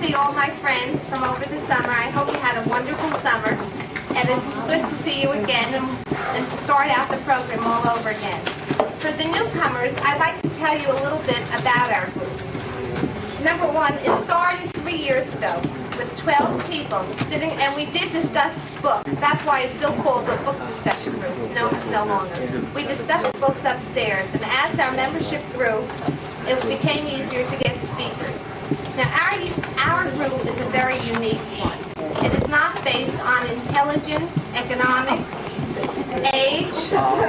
see all my friends from over the summer. I hope you had a wonderful summer. And it's good to see you again and start out the program all over again. For the newcomers, I'd like to tell you a little bit about our group. Number one, it started 3 years ago with 12 people sitting, and we did discuss books. That's why it's still called the book discussion group. No, it's no longer. We discussed books upstairs, and as our membership grew, it became easier to get speakers. Now, our group is a very unique one. It is not based on intelligence, economics, age, or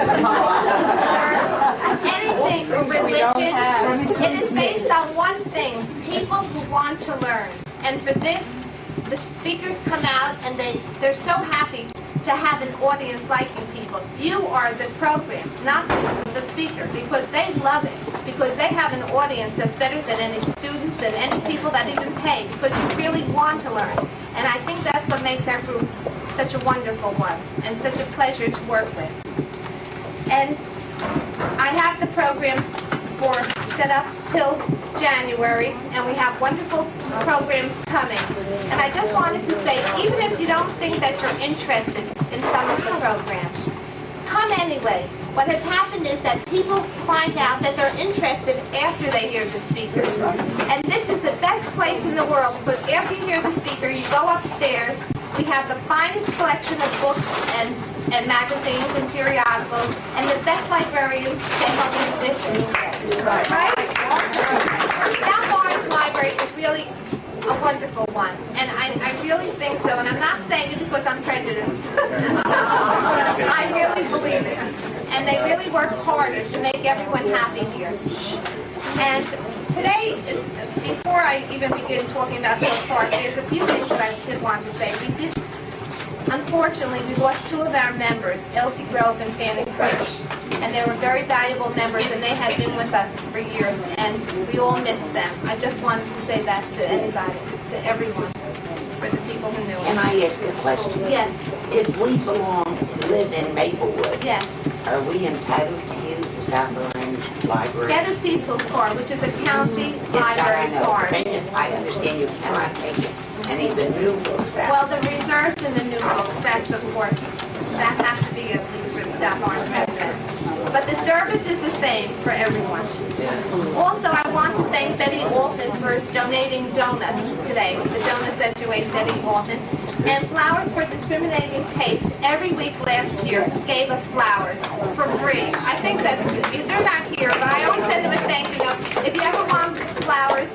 anything, or religion. It is based on one thing, people who want to learn. And for this, the speakers come out and they're so happy to have an audience like you people. You are the program, not the speaker, because they love it, because they have an audience that's better than any students and any people that even pay, because you really want to learn. And I think that's what makes our group such a wonderful one and such a pleasure to work with. And I have the program set up till January, and we have wonderful programs coming. And I just wanted to say, even if you don't think that you're interested in some of the programs, come anyway. What has happened is that people find out that they're interested after they hear the speakers. And this is the best place in the world, because after you hear the speaker, you go upstairs. We have the finest collection of books and magazines and periodicals, and the best librarians to help you with it. Right? South Orange Library is really a wonderful one, and I really think so, and I'm not saying it because I'm prejudiced. I really believe it, and they really work harder to make everyone happy here. And today, before I even begin talking about South Park, there's a few things that I did want to say. Unfortunately, we lost two of our members, Elsie Grove and Fanning Crouch, and they were very valuable members, and they had been with us for years, and we all miss them. I just wanted to say that to anybody, to everyone, for the people who knew Can us. I ask a question? Yes. If we live in Maplewood, Yes. are we entitled to use the South Orange Library? Get a Cecil's card, which is a county Yes, I library know. card. I understand you cannot take any of the new books out. Well, the reserves and the new books, that's of course, that has to be at least for the South Orange residents. But the service is the same for everyone. Also, I want to thank Betty Alton for donating donuts today, the donuts that you ate, Betty Alton. And Flowers for Discriminating Taste, every week last year, gave us flowers for free. I think that, they're not here, but I always send them a thank you note. If you ever want flowers,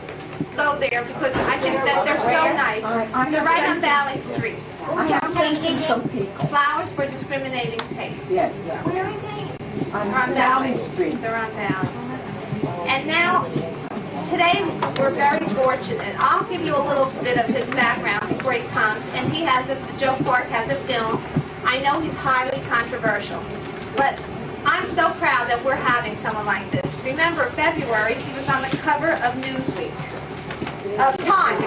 go there, because I think that they're so nice. They're right on Valley Street. I have sent some people. Flowers for Discriminating Taste. Yes. Where are they? On They're on Valley Street. They're on Valley. And now, today, we're very fortunate. I'll give you a little bit of his background before he comes. And he has Joe Clark has a film. I know he's highly controversial, but I'm so proud that we're having someone like this. Remember, February, he was on the cover of Newsweek. Time.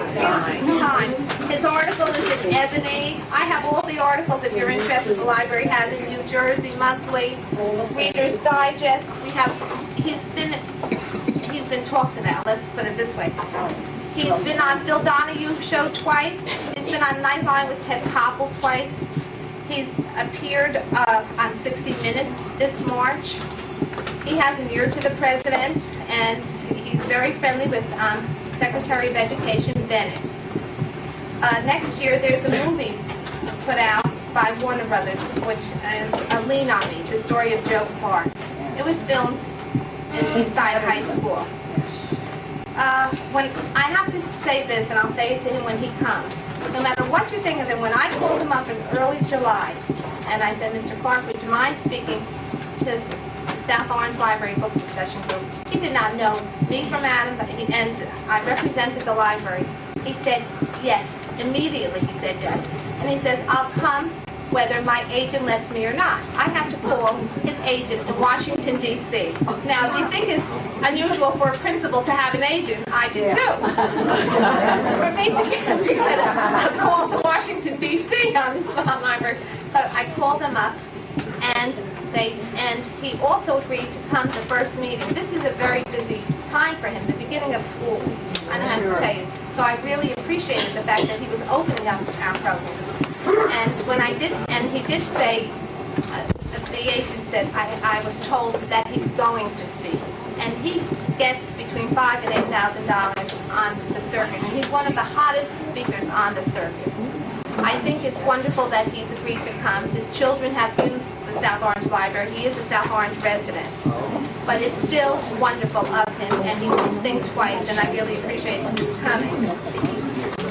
His article is in Ebony. I have all the articles if you're interested. The library has in New Jersey Monthly, Reader's Digest. He's been talked about. Let's put it this way. He's been on Phil Donahue show twice. He's been on Nightline with Ted Koppel twice. He's appeared on 60 Minutes this March. He has an ear to the president, and he's very friendly with Secretary of Education Bennett. Next year, there's a movie put out by Warner Brothers, which is Lean on Me, the story of Joe Clark. It was filmed in Eastside High School. When I have to say this, and I'll say it to him when he comes, no matter what you think of him, when I called him up in early July, and I said, Mr. Clark, would you mind speaking to South Orange Library Book Discussion Group? He did not know me from Adam, and I represented the library. He said yes. Immediately he said yes. And he says, I'll come whether my agent lets me or not. I have to call his agent in Washington, D.C. Now, if you think it's unusual for a principal to have an agent, I do too. For me to get a call to Washington, D.C. on library. But I called them up, and he also agreed to come to the first meeting. This is a very busy time for him, the beginning of school. I don't have to tell you. So I really appreciated the fact that he was opening up our program. And when I did, and he did say, the agent said, I was told that he's going to speak. And he gets between $5,000 and $8,000 on the circuit. And he's one of the hottest speakers on the circuit. I think it's wonderful that he's agreed to come. His children have used the South Orange Library. He is a South Orange resident. But it's still wonderful of him, and he didn't think twice, and I really appreciate his coming.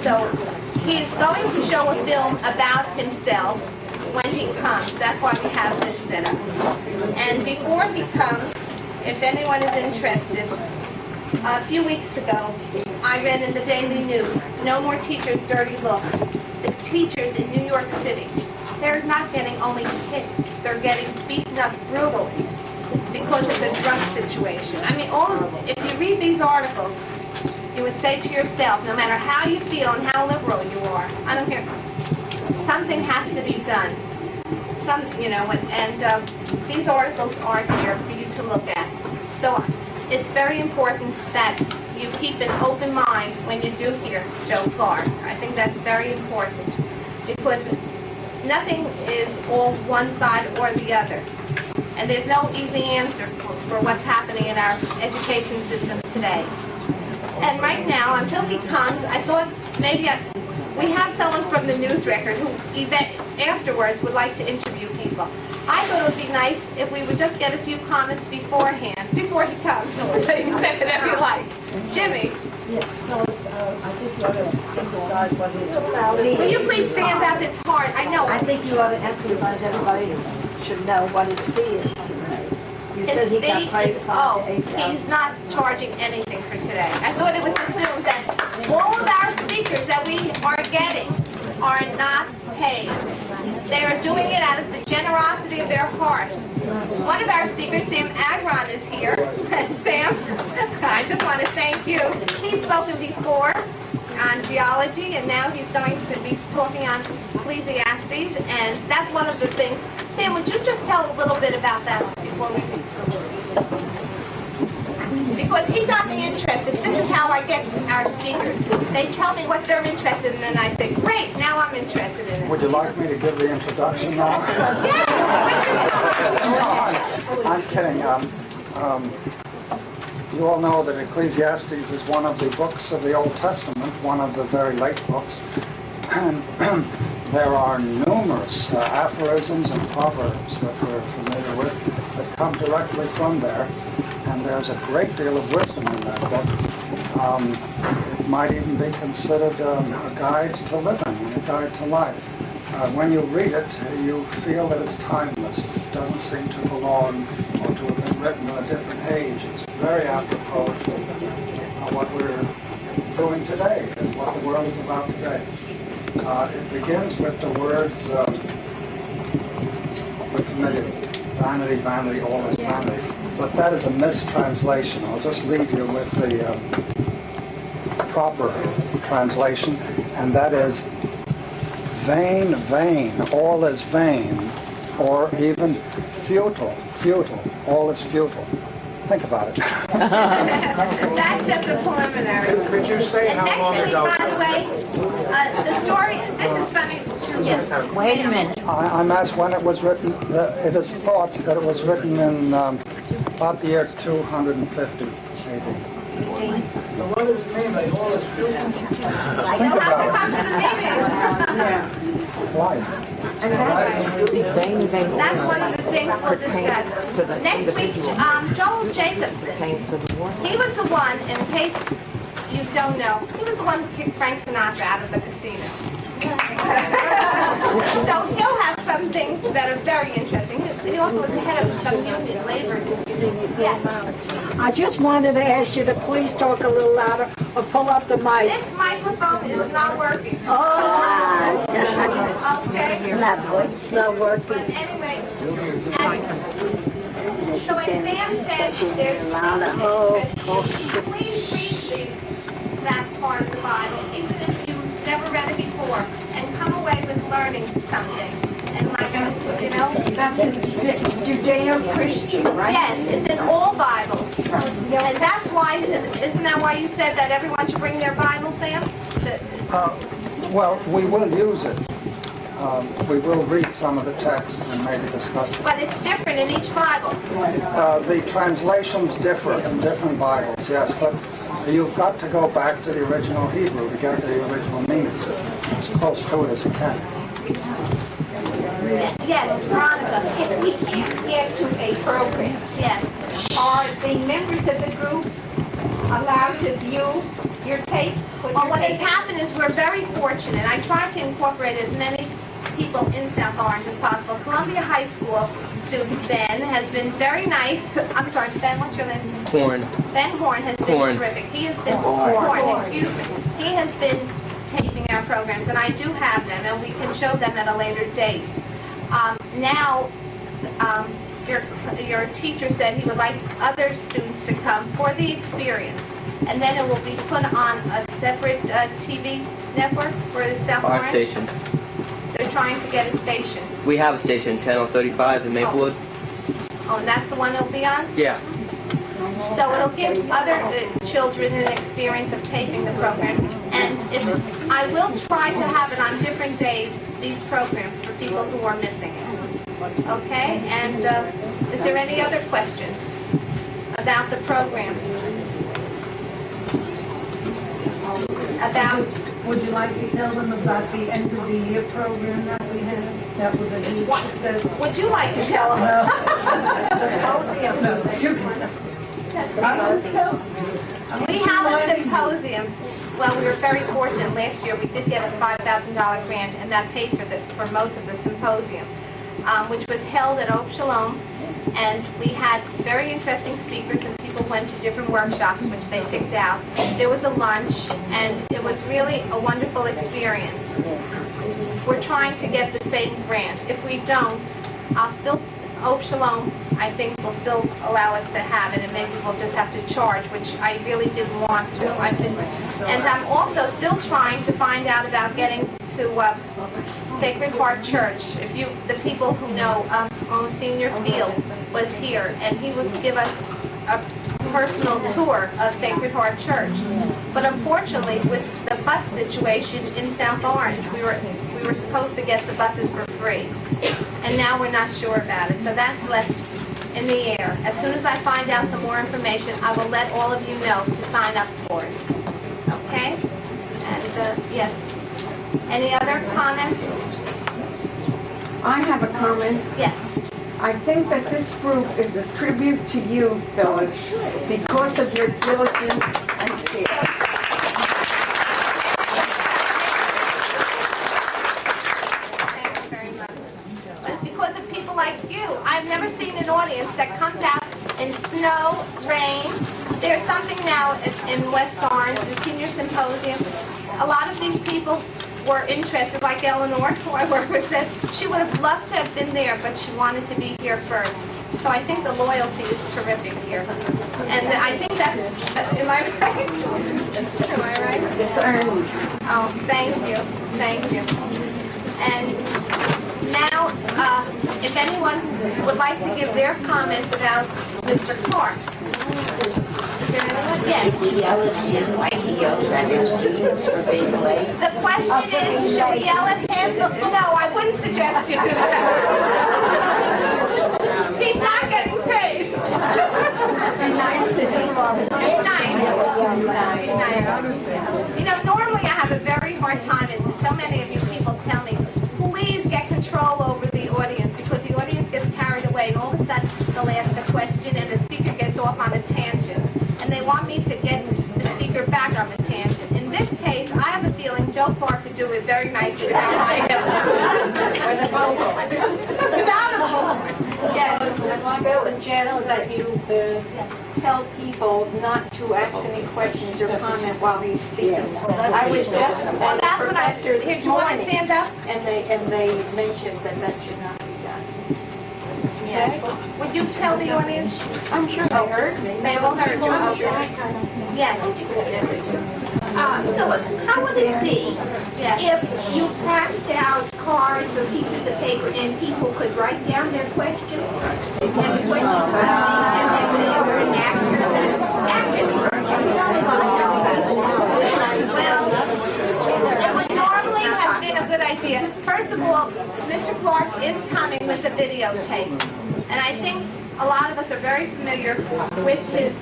So he's going to show a film about himself when he comes. That's why we have this set up. And before he comes, if anyone is interested, a few weeks ago, I read in the Daily News, "No more teachers' dirty looks." The teachers in New York City, they're not getting only kicked, they're getting beaten up brutally because of the drug situation. I mean, if you read these articles, you would say to yourself, no matter how you feel and how liberal you are, I don't care, something has to be done. These articles are here for you to look at. So it's very important that you keep an open mind when you do hear Joe Clark. I think that's very important because nothing is all one side or the other. And there's no easy answer for what's happening in our education system today. And right now, until he comes, I thought maybe we have someone from the news record who afterwards would like to interview people. I thought it would be nice if we would just get a few comments beforehand, before he comes, so you can say whatever you like. Jimmy. Yeah, no, I think you ought to emphasize what his... Will you please stand up? It's hard. I know. I think you ought to emphasize everybody should know what his fee is tonight. You said he got paid $5,000 to $8,000. He's not charging anything for today. I thought it was assumed that all of our speakers that we are getting are not paid. They are doing it out of the generosity of their heart. One of our speakers, Sam Agron, is here. Sam, I just want to thank you. He's spoken before on geology, and now he's going to be talking on Ecclesiastes, and that's one of the things. Sam, would you just tell a little bit about that before we because he got me interested. This is how I get our speakers. They tell me what they're interested in, and I say, great, now I'm interested in it. Would you like me to give the introduction now? Yeah! I'm kidding. You all know that Ecclesiastes is one of the books of the Old Testament, one of the very late books. And there are numerous aphorisms and proverbs that we're familiar with that come directly from there. And there's a great deal of wisdom in that book. It might even be considered a guide to living, a guide to life. When you read it, you feel that it's timeless. It doesn't seem to belong or to have been written in a different age. It's very apropos to what we're doing today and what the world is about today. It begins with the words, we're familiar, vanity, vanity, all is vanity. But that is a mistranslation. I'll just leave you with the proper translation, and that is vain, vain, all is vain, or even futile, futile, all is futile. Think about it. That's just a preliminary. Could you say And how long next ago? week, by the way, the story, this is funny. Yes. Wait a minute. I'm asked when it was written. It is thought that it was written in about the year 250 AD. What does it mean by all this You'll have to come to the meeting. Life. That's one of the things we'll discuss. Next week, Joel Jacobson, he was the one, in case you don't know, he was the one who kicked Frank Sinatra out of the casino. So he'll have some things that are very interesting. He also was the head of some union labor. Yes. I just wanted to ask you to please talk a little louder or pull up the mic. This microphone is not working. Oh, Okay. it's not working. But anyway, so as Sam said, there's please read that part of the Bible, even if you've never read it before, and come away with learning something. And like, That's Judeo-Christian, right? yes, it's in all Bibles. And that's why, isn't that why you said that everyone should bring their Bible, Sam? Well, we will use it. We will read some of the texts and maybe discuss it. But it's different in each Bible. The translations differ in different Bibles, yes, but you've got to go back to the original Hebrew to get the original meaning, as close to it as you can. Yes, Veronica. If we can't get to a program, Yes. are the members of the group allowed to view your tapes? Well, what has happened is we're very fortunate. I try to incorporate as many people in South Orange as possible. Columbia High School student Ben has been very nice. I'm sorry, Ben, what's your name? Corn. Ben Horn has been Corn. terrific. He has been Horn, excuse me. He has been taping our programs, and I do have them, and we can show them at a later date. Now, your teacher said he would like other students to come for the experience, and then it will be put on a separate TV network for the South Our Orange. station. They're trying to get a station. We have a station, Channel 35 in Maplewood. Oh, and that's the one it'll be on? Yeah. So it'll give other children an experience of taping the program. And I will try to have it on different days, these programs, for people who are missing it. Okay? And is there any other question about the program? About... Would you like to tell them about the end of the year program that we had? That was a huge success. Would you like to tell them? No, you can. We have a symposium. Well, we were very fortunate. Last year we did get a $5,000 grant, and that paid for most of the symposium, which was held at Oak Shalom. And we had very interesting speakers, and people went to different workshops, which they picked out. There was a lunch, and it was really a wonderful experience. We're trying to get the same grant. If we don't, Oak Shalom, I think, will still allow us to have it, and maybe we'll just have to charge, which I really didn't want to. And I'm also still trying to find out about getting to Sacred Heart Church. If the people who know, Senior Fields was here, and he would give us a personal tour of Sacred Heart Church. But unfortunately, with the bus situation in South Orange, we were supposed to get the buses for free, and now we're not sure about it. So that's left in the air. As soon as I find out some more information, I will let all of you know to sign up for it. Okay? And yes. Any other comments? I have a comment. Yes. I think that this group is a tribute to you, Phyllis, because of your diligence and care. Thank you very much. But it's because of people like you. I've never seen an audience that comes out in snow, rain. There's something now in West Orange, the Senior Symposium. A lot of these people were interested, like Eleanor, who I work with, said she would have loved to have been there, but she wanted to be here first. So I think the loyalty is terrific here. And I think that's, am I right? Am I right? It's earned. Oh, thank you. Thank you. And now, if anyone would like to give their comments about Mr. Clark. Is there anyone? Yes. Did he yell at him like he yells at his students for being late? The question is, should we yell at him? No, I wouldn't suggest you do that. He's not getting paid. Be nice to him. Be nice. You know, normally I have a very hard time, and so many of you people tell me, please get control over the audience, because the audience gets carried away, and all of a sudden they'll ask a question, and the speaker gets off on a tangent. And they want me to get the speaker back on the tangent. In this case, I have a feeling Joe Clark could do it very nicely without my help. Without a vote. Yes. I'd like to suggest that you tell people not to ask any questions or comment while he's speaking. I was just at Well, the that's what I... professor Here, this do you want to morning, stand up? and they mentioned that should not be done. Yes. Would you tell the audience? I'm sure they heard me. They all heard you. I'm sure. Yes. Phyllis, how would it be Yes. if you passed out cards or pieces of paper and people could write down their questions? And the questions would be, and they would ever answer them? Well, it would normally have been a good idea. First of all, Mr. Clark is coming with a videotape. And I think a lot of us are very familiar with his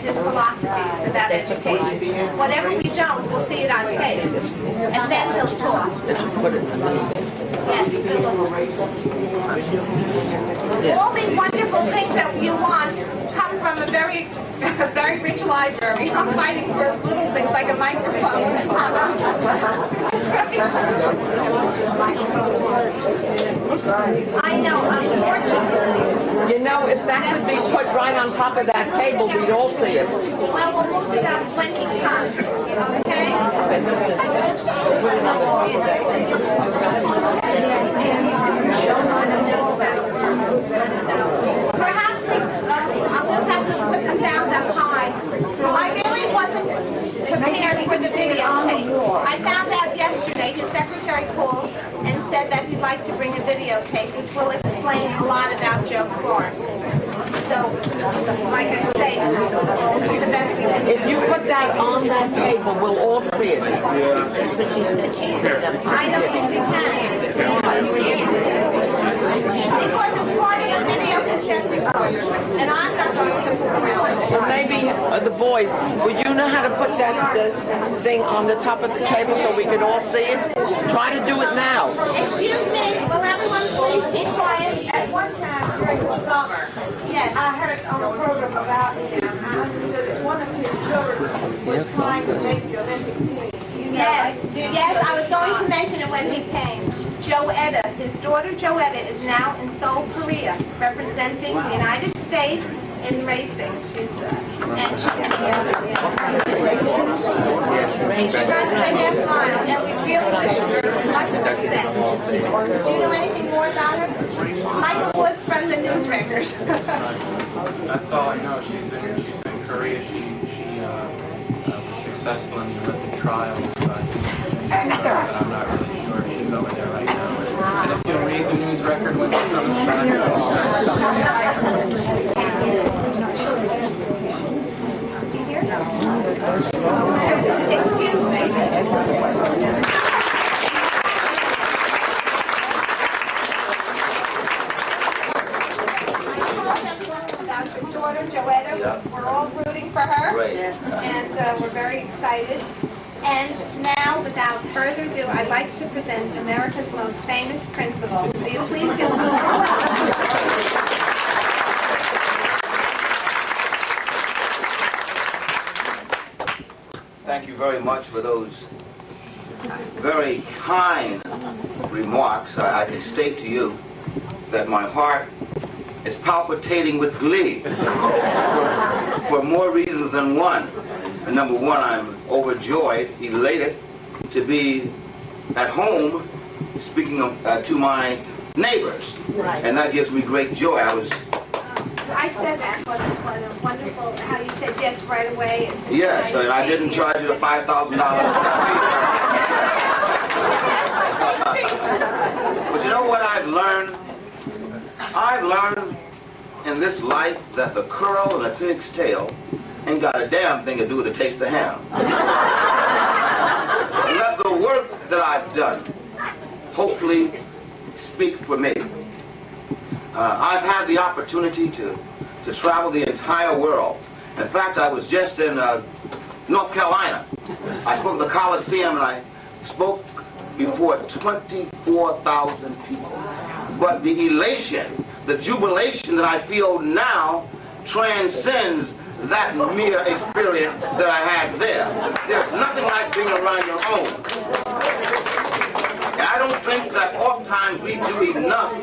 philosophies about education. Whatever we don't, we'll see it on tape. And then he'll talk. Yes. All these wonderful things that you want come from a very rich library. I'm fighting for little things like a microphone. I know, unfortunately. You know, if that could be put right on top of that table, we'd all see it. Well, we'll move it up when he comes, okay? Perhaps I'll just have to put the sound up high. I really wasn't prepared for the videotape. I found out yesterday his secretary called and said that he'd like to bring a videotape, which will explain a lot about Joe Clark. So, like I say, this is the best we can do. If you put that on that table, we'll all see it. I don't think we can. Because it's part of the video cassette recorder, and I'm not going to fool around. Or maybe the boys, would you know how to put that thing on the top of the table so we could all see it? Try to do it now. Excuse me, will everyone please be quiet? At one time during the summer, yes, I heard on a program about him, I understood that one of his children was trying to make the Olympic team. yes, I was going to mention it when he came. Joetta, his daughter Joetta is now in Seoul, Korea, representing the United States in racing. She's and she's runs the half mile, and we really wish her much success. Do you know anything more about her? Michael Woods from the News Record. That's all I know. She's in Korea. She was successful in the Olympic trials. But I'm not really sure if she's over there right now. And if you'll read the News Record when she comes back. Excuse me. About your daughter, Joetta. We're all rooting for her. Right. And we're very excited. And now, without further ado, I'd like to present America's most famous principal. Will you please give him a round? Thank you very much for those very kind remarks. I can state to you that my heart is palpitating with glee for more reasons than one. And number one, I'm overjoyed, elated to be at home speaking to my neighbors. Right. And that gives me great joy. I said that. What a wonderful, how you said yes right away. And Yes, and I didn't charge you the $5,000. But you know what I've learned? I've learned in this life that the curl in a pig's tail ain't got a damn thing to do with the taste of ham. And let the work that I've done hopefully speak for me. I've had the opportunity to travel the entire world. In fact, I was just in North Carolina. I spoke at the Coliseum and I spoke before 24,000 people. But the elation, the jubilation that I feel now transcends that mere experience that I had there. There's nothing like being around your own. And I don't think that oftentimes we do enough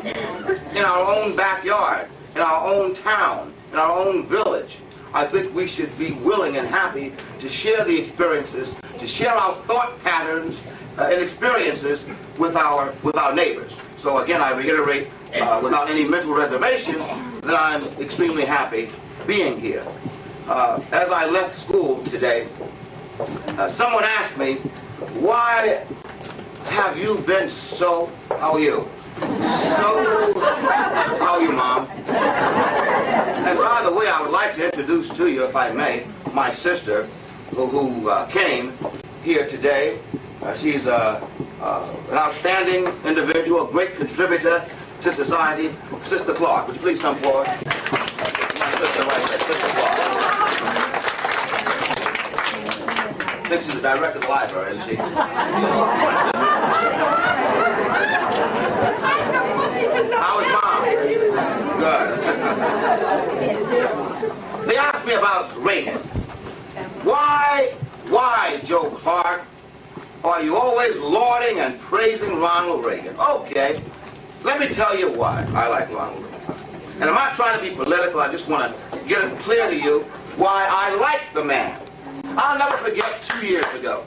in our own backyard, in our own town, in our own village. I think we should be willing and happy to share the experiences, to share our thought patterns and experiences with our neighbors. So again, I reiterate, without any mental reservation, that I'm extremely happy being here. As I left school today, someone asked me, why have you been so, how are you? How are you, Mom? And by the way, I would like to introduce to you, if I may, my sister who came here today. She's an outstanding individual, a great contributor to society. Sister Clark, would you please come forward? My sister right there, Sister Clark. I think she's the director of the library, isn't she? How is Mom? Good. They asked me about Reagan. Why, Joe Clark, are you always lauding and praising Ronald Reagan? Okay, let me tell you why I like Ronald Reagan. And I'm not trying to be political, I just want to get it clear to you why I like the man. I'll never forget 2 years ago.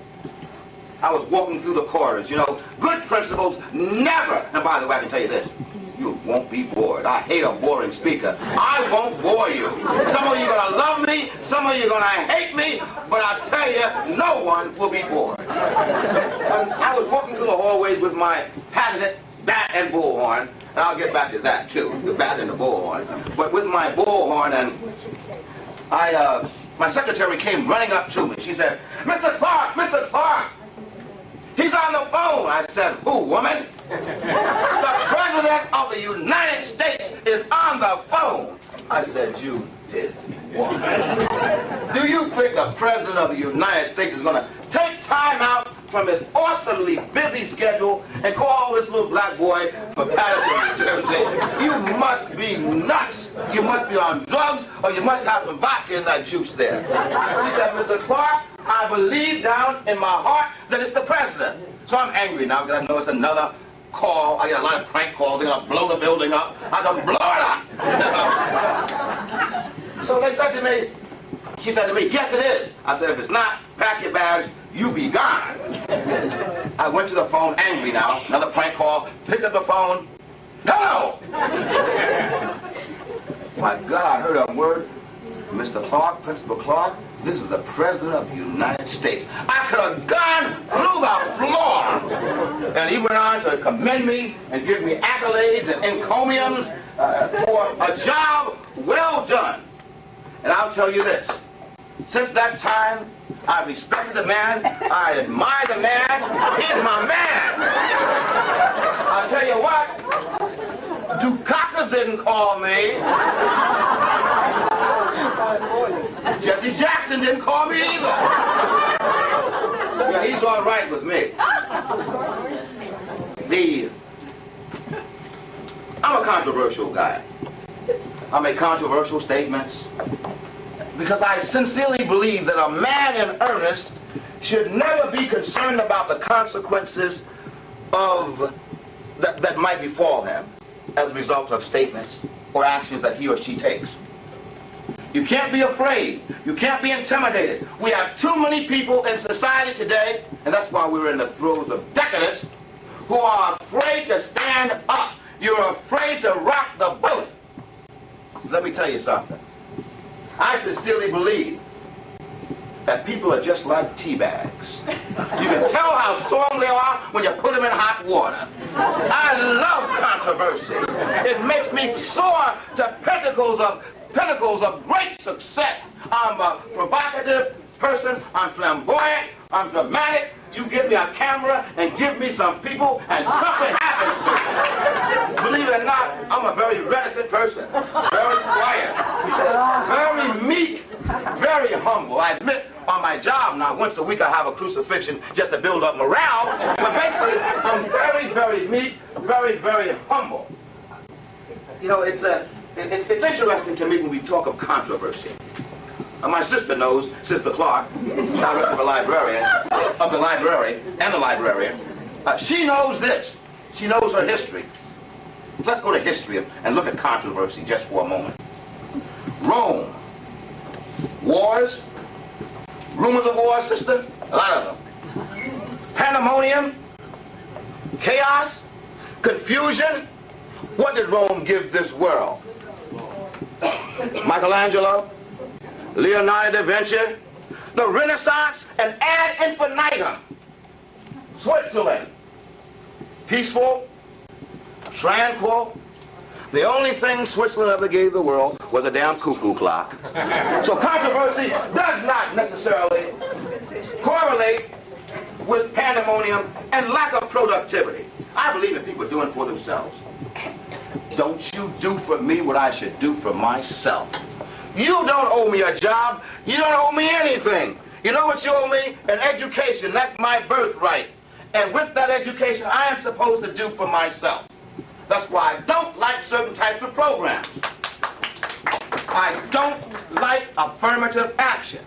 I was walking through the corridors. You know, good principles never, and by the way, I can tell you this, you won't be bored. I hate a boring speaker. I won't bore you. Some of you are going to love me, some of you are going to hate me, but I tell you, no one will be bored. And I was walking through the hallways with my patented bat and bullhorn, and I'll get back to that too, the bat and the bullhorn. But with my bullhorn, and my secretary came running up to me. She said, Mr. Clark, he's on the phone. I said, who, woman? The President of the United States is on the phone. I said, you tis woman. Do you think the President of the United States is going to take time out from his awesomely busy schedule and call this little black boy from Paterson, New Jersey? You must be nuts. You must be on drugs, or you must have some vodka in that juice there. She said, Mr. Clark, I believe down in my heart that it's the President. So I'm angry now because I know it's another call. I get a lot of prank calls. They're going to blow the building up. I don't blow it up. So they said to me, she said to me, yes, it is. I said, if it's not, pack your bags, you be gone. I went to the phone angry now. Another prank call. Picked up the phone. No! My God, I heard a word. Mr. Clark, Principal Clark, this is the President of the United States. I could have gone through the floor. And he went on to commend me and give me accolades and encomiums for a job well done. And I'll tell you this. Since that time, I respected the man. I admire the man. He's my man. I'll tell you what. Dukakis didn't call me. Jesse Jackson didn't call me either. Yeah, he's all right with me. I'm a controversial guy. I make controversial statements because I sincerely believe that a man in earnest should never be concerned about the consequences of that might befall him as a result of statements or actions that he or she takes. You can't be afraid. You can't be intimidated. We have too many people in society today, and that's why we're in the throes of decadence, who are afraid to stand up. You're afraid to rock the boat. Let me tell you something. I sincerely believe that people are just like tea bags. You can tell how strong they are when you put them in hot water. I love controversy. It makes me soar to pinnacles of great success. I'm a provocative person. I'm flamboyant. I'm dramatic. You give me a camera and give me some people and something happens to me. Believe it or not, I'm a very reticent person. Very quiet. Very meek. Very humble. I admit on my job now, once a week I have a crucifixion just to build up morale. But basically, I'm very, very meek. Very, very humble. You know, it's interesting to me when we talk of controversy. My sister knows, Sister Clark, director of the librarian, of the library, and the librarian. She knows this. She knows her history. Let's go to history and look at controversy just for a moment. Rome. Wars. Rumors of war, sister. A lot of them. Pandemonium. Chaos. Confusion. What did Rome give this world? Michelangelo. Leonardo da Vinci, the Renaissance, and ad infinitum. Switzerland, peaceful, tranquil. The only thing Switzerland ever gave the world was a damn cuckoo clock. So controversy does not necessarily correlate with pandemonium and lack of productivity. I believe in people doing for themselves. Don't you do for me what I should do for myself. You don't owe me a job. You don't owe me anything. You know what you owe me? An education. That's my birthright. And with that education, I am supposed to do for myself. That's why I don't like certain types of programs. I don't like affirmative action.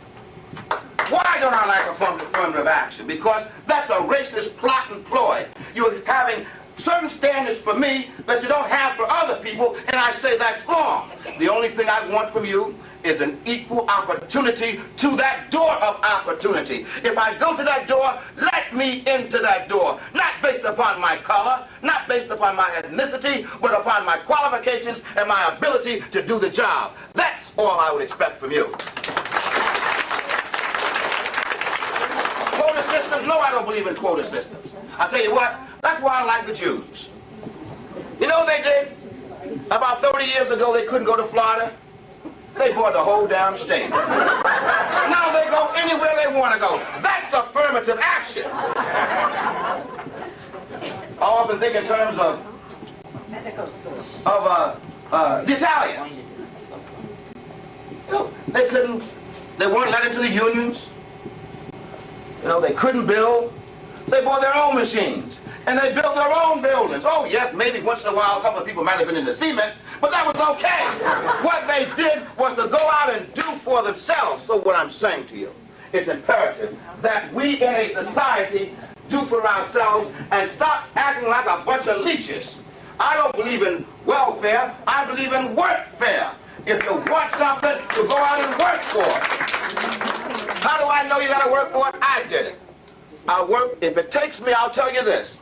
Why don't I like affirmative action? Because that's a racist plot and ploy. You're having certain standards for me that you don't have for other people, and I say that's wrong. The only thing I want from you is an equal opportunity to that door of opportunity. If I go to that door, let me into that door. Not based upon my color, not based upon my ethnicity, but upon my qualifications and my ability to do the job. That's all I would expect from you. Quota systems? No, I don't believe in quota systems. I'll tell you what, that's why I like the Jews. You know what they did? About 30 years ago, they couldn't go to Florida. They bought the whole damn state. Now they go anywhere they want to go. That's affirmative action. I often think in terms of the Italians. You know, they weren't let into the unions. You know, they couldn't build. They bought their own machines. And they built their own buildings. Oh, yes, maybe once in a while a couple of people might have been in the cement, but that was okay. What they did was to go out and do for themselves. So what I'm saying to you, it's imperative that we in a society do for ourselves and stop acting like a bunch of leeches. I don't believe in welfare. I believe in workfare. If you want something, you go out and work for it. How do I know you got to work for it? I did it. I work. If it takes me, I'll tell you this.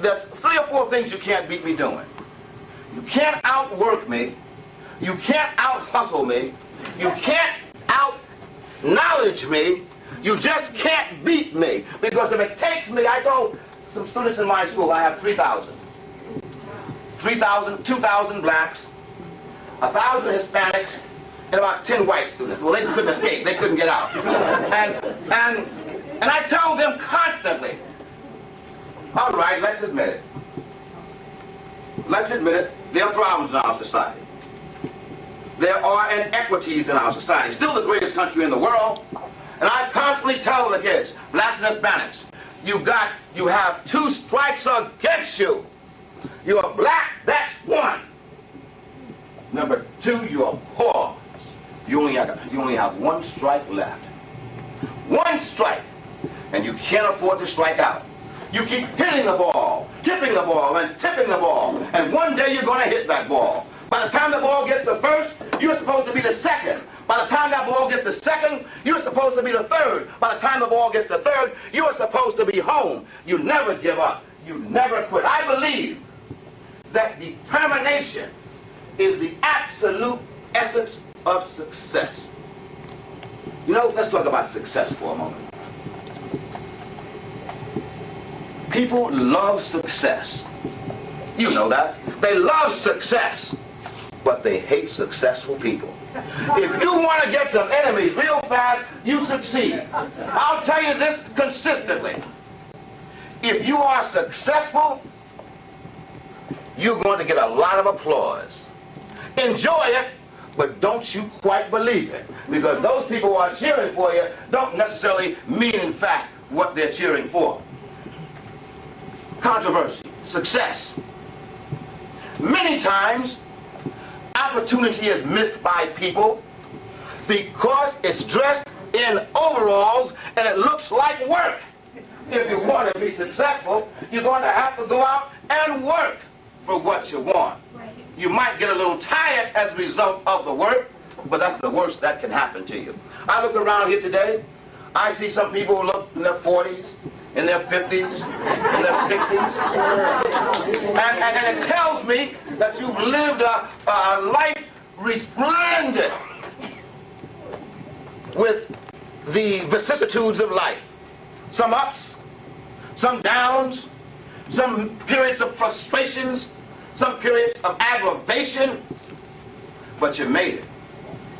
There's 3 or 4 things you can't beat me doing. You can't outwork me. You can't out-hustle me. You can't out-knowledge me. You just can't beat me. Because if it takes me, I told some students in my school, I have 3,000. 2,000 blacks, 1,000 Hispanics, and about 10 white students. Well, they couldn't escape. They couldn't get out. And I tell them constantly, all right, let's admit it. Let's admit it, there are problems in our society. There are inequities in our society. Still the greatest country in the world. And I constantly tell the kids, blacks and Hispanics, you have 2 strikes against you. You're black, that's 1. Number 2, you're poor. You only have 1 strike left. 1 strike. And you can't afford to strike out. You keep hitting the ball, tipping the ball, and tipping the ball. And one day you're going to hit that ball. By the time the ball gets to first, you're supposed to be the second. By the time that ball gets to second, you're supposed to be the third. By the time the ball gets to third, you're supposed to be home. You never give up. You never quit. I believe that determination is the absolute essence of success. You know, let's talk about success for a moment. People love success. You know that. They love success, but they hate successful people. If you want to get some enemies real fast, you succeed. I'll tell you this consistently. If you are successful, you're going to get a lot of applause. Enjoy it, but don't you quite believe it. Because those people who are cheering for you don't necessarily mean, in fact, what they're cheering for. Controversy, success. Many times, opportunity is missed by people because it's dressed in overalls and it looks like work. If you want to be successful, you're going to have to go out and work for what you want. You might get a little tired as a result of the work, but that's the worst that can happen to you. I look around here today, I see some people who look in their 40s, in their 50s, in their 60s. And it tells me that you've lived a life resplendent with the vicissitudes of life. Some ups, some downs, some periods of frustrations, some periods of aggravation, but you made it.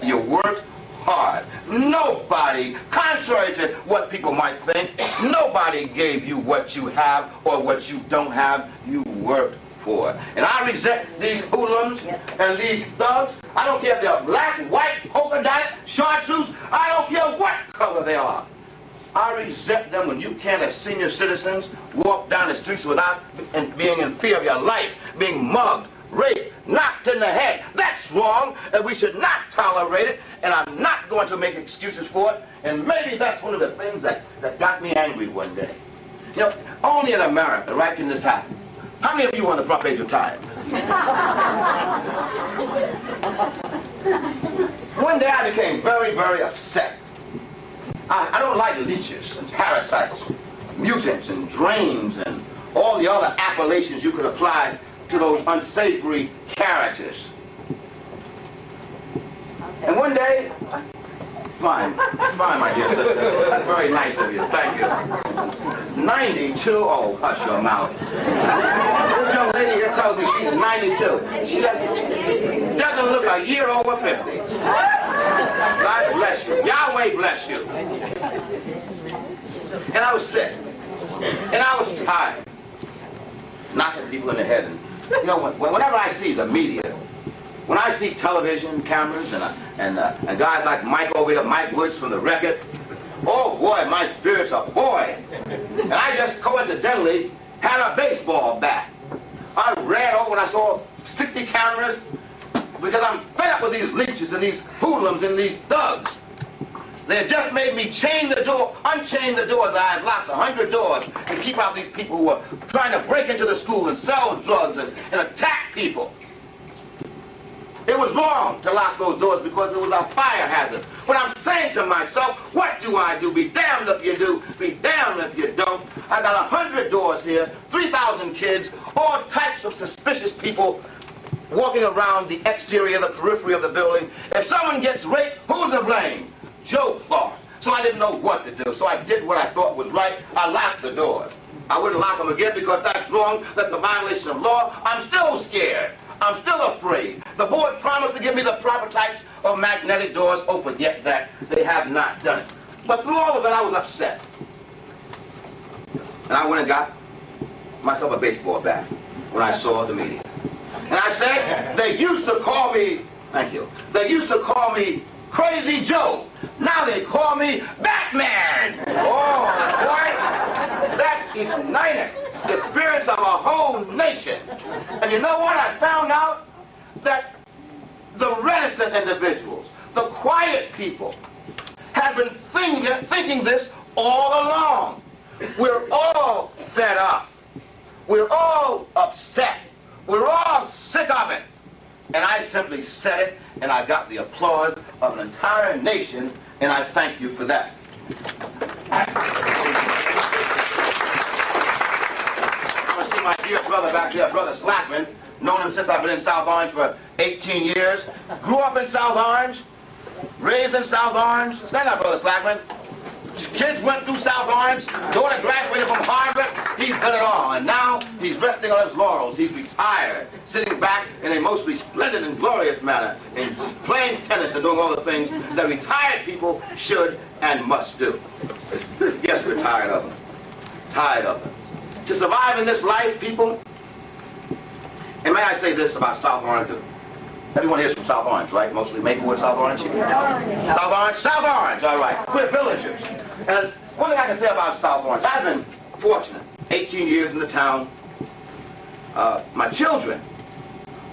You worked hard. Nobody, contrary to what people might think, nobody gave you what you have or what you don't have. You worked for it. And I resent these hoodlums and these thugs. I don't care if they're black, white, polka dotted, chartreuse. I don't care what color they are. I resent them when you can't, as senior citizens, walk down the streets without being in fear of your life, being mugged, raped, knocked in the head. That's wrong, and we should not tolerate it, and I'm not going to make excuses for it. And maybe that's one of the things that got me angry one day. You know, only in America, right, can this happen. How many of you are on the front page of Time? One day I became very, very upset. I don't like leeches and parasites, mutants and drains and all the other appellations you could apply to those unsavory characters. And one day, fine, my dear sister, that's very nice of you, thank you. 92, oh, hush your mouth. This young lady here tells me she's 92. She doesn't look a year over 50. God bless you. Yahweh bless you. And I was sick. And I was tired. Knocking people in the head. And, you know, whenever I see the media, when I see television cameras and guys like Mike over here, Mike Woods from the Record, oh boy, my spirits are buoyant. And I just coincidentally had a baseball bat. I ran over and I saw 60 cameras because I'm fed up with these leeches and these hoodlums and these thugs. They had just made me chain the door, unchain the doors. I had locked 100 doors to keep out these people who were trying to break into the school and sell drugs and attack people. It was wrong to lock those doors because it was a fire hazard. But I'm saying to myself, what do I do? Be damned if you do, be damned if you don't. I got 100 doors here, 3,000 kids, all types of suspicious people walking around the exterior, the periphery of the building. If someone gets raped, who's to blame? Joe Clark. So I didn't know what to do. So I did what I thought was right. I locked the doors. I wouldn't lock them again because that's wrong. That's a violation of law. I'm still scared. I'm still afraid. The board promised to give me the proper types of magnetic doors open, yet that they have not done it. But through all of it, I was upset. And I went and got myself a baseball bat when I saw the media. And I said, they used to call me, thank you, they used to call me Crazy Joe. Now they call me Batman. Oh, boy, that ignited the spirits of a whole nation. And you know what? I found out that the reticent individuals, the quiet people, have been thinking this all along. We're all fed up. We're all upset. We're all sick of it. And I simply said it, and I got the applause of an entire nation, and I thank you for that. I want to see my dear brother back there, Brother Slackman. Known him since I've been in South Orange for 18 years. Grew up in South Orange, raised in South Orange. Stand up, Brother Slackman. Kids went through South Orange. Daughter graduated from Harvard. He's done it all. And now he's resting on his laurels. He's retired, sitting back in a most resplendent and glorious manner, and playing tennis and doing all the things that retired people should and must do. Yes, we're tired of them. Tired of them. To survive in this life, people, and may I say this about South Orange? Everyone here is from South Orange, right? Mostly Maplewood, South Orange? South Orange? South Orange, all right. We're villagers. And one thing I can say about South Orange, I've been fortunate. 18 years in the town. My children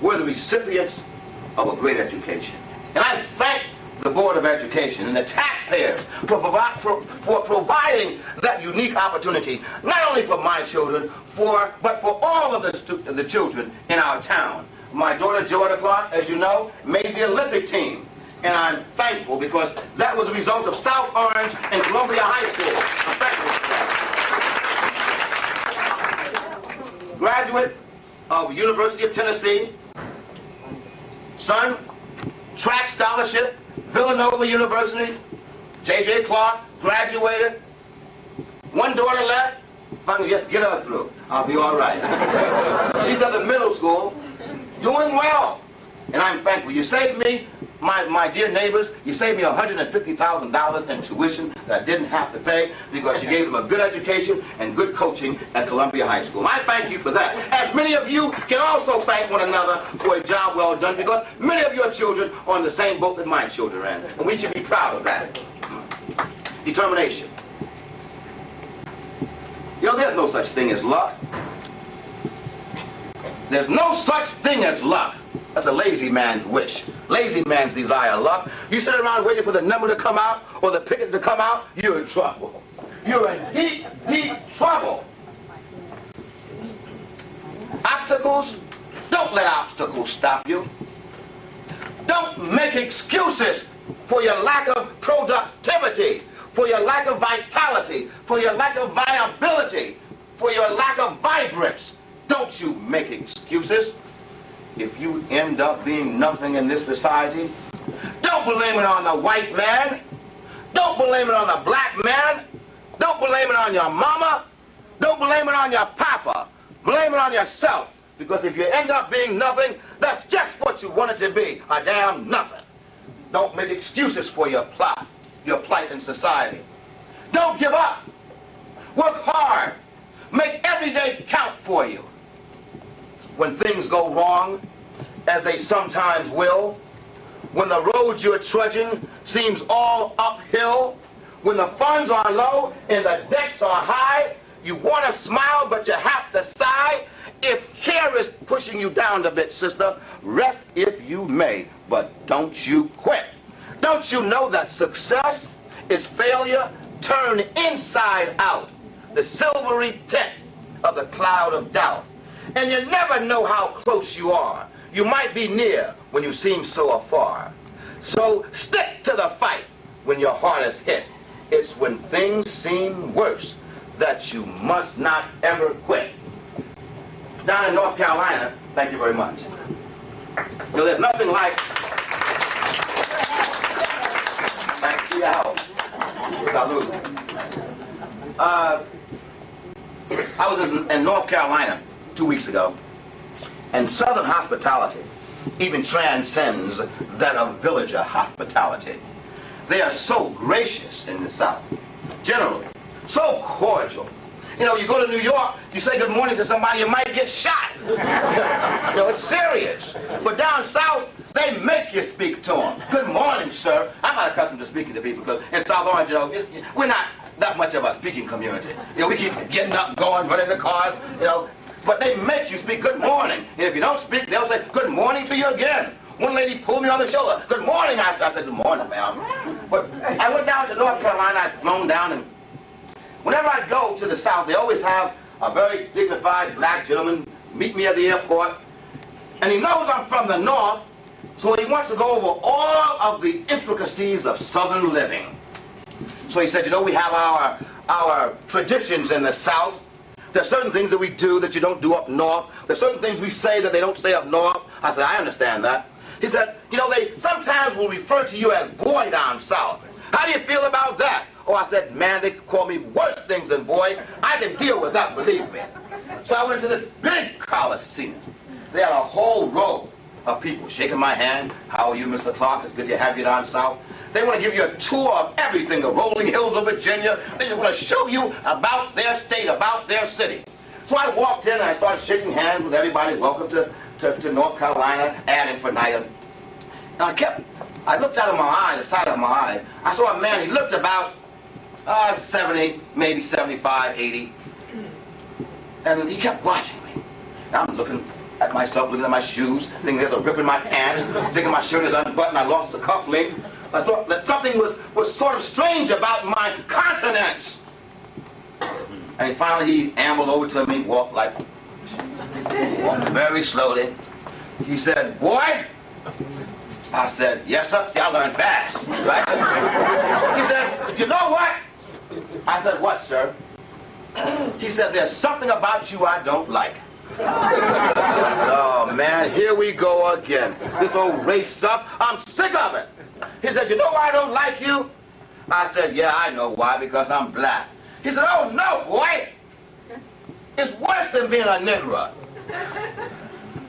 were the recipients of a great education. And I thank the Board of Education and the taxpayers for providing that unique opportunity, not only for my children, but for all of the children in our town. My daughter, Joanna Clark, as you know, made the Olympic team. And I'm thankful because that was a result of South Orange and Columbia High School. I'm thankful. Graduate of University of Tennessee. Son, track scholarship, Villanova University. J.J. Clark, graduated. One daughter left. If I can just get her through, I'll be all right. She's at the middle school. doing well. And I'm thankful. You saved me, my dear neighbors, you saved me $150,000 in tuition that I didn't have to pay because you gave them a good education and good coaching at Columbia High School. And I thank you for that. As many of you can also thank one another for a job well done because many of your children are on the same boat that my children are in. And we should be proud of that. Determination. You know, there's no such thing as luck. There's no such thing as luck. That's a lazy man's wish. Lazy man's desire luck. You sit around waiting for the number to come out or the picket to come out, you're in trouble. You're in deep, deep trouble. Obstacles, don't let obstacles stop you. Don't make excuses for your lack of productivity, for your lack of vitality, for your lack of viability, for your lack of vibrance. Don't you make excuses. If you end up being nothing in this society, don't blame it on the white man. Don't blame it on the black man. Don't blame it on your mama. Don't blame it on your papa. Blame it on yourself. Because if you end up being nothing, that's just what you wanted to be, a damn nothing. Don't make excuses for your plight in society. Don't give up. Work hard. Make every day count for you. When things go wrong, as they sometimes will, when the road you're trudging seems all uphill, when the funds are low and the debts are high, you want to smile but you have to sigh. If care is pushing you down a bit, sister, rest if you may, but don't you quit. Don't you know that success is failure turned inside out, the silvery tint of the cloud of doubt. And you never know how close you are. You might be near when you seem so afar. So stick to the fight when your heart is hit. It's when things seem worse that you must not ever quit. Down in North Carolina, thank you very much. You know, there's nothing like... Thank you. I was in North Carolina 2 weeks ago, and Southern hospitality even transcends that of villager hospitality. They are so gracious in the South, generally, so cordial. You know, you go to New York, you say good morning to somebody, you might get shot. You know, it's serious. But down South, they make you speak to them. Good morning, sir. I'm not accustomed to speaking to people because in South Orange, you know, we're not that much of a speaking community. You know, we keep getting up, going, running the cars, you know. But they make you speak good morning. And if you don't speak, they'll say good morning to you again. One lady pulled me on the shoulder. Good morning. I said, good morning, ma'am. But I went down to North Carolina. I'd flown down, and whenever I go to the South, they always have a very dignified black gentleman meet me at the airport. And he knows I'm from the North, so he wants to go over all of the intricacies of Southern living. So he said, you know, we have our traditions in the South. There's certain things that we do that you don't do up north. There's certain things we say that they don't say up north. I said, I understand that. He said, you know, they sometimes will refer to you as boy down south. How do you feel about that? Oh, I said, man, they call me worse things than boy. I can deal with that, believe me. So I went to this big Coliseum. They had a whole row of people shaking my hand. How are you, Mr. Clark? It's good to have you down south. They want to give you a tour of everything, the rolling hills of Virginia. They just want to show you about their state, about their city. So I walked in and I started shaking hands with everybody. Welcome to North Carolina, ad infinitum. And I looked out of my eye, the side of my eye. I saw a man, he looked about 70, maybe 75, 80. And he kept watching me. And I'm looking at myself, looking at my shoes, thinking there's a rip in my pants, thinking my shirt is unbuttoned, I lost the cuff link. I thought that something was sort of strange about my countenance. And finally he ambled over to me, walked very slowly. He said, boy? I said, yes, sir. See, I learned fast, right? He said, you know what? I said, what, sir? He said, there's something about you I don't like. I said, oh, man, here we go again. This old race stuff, I'm sick of it. He said, you know why I don't like you? I said, yeah, I know why, because I'm black. He said, oh, no, boy. It's worse than being a Negro.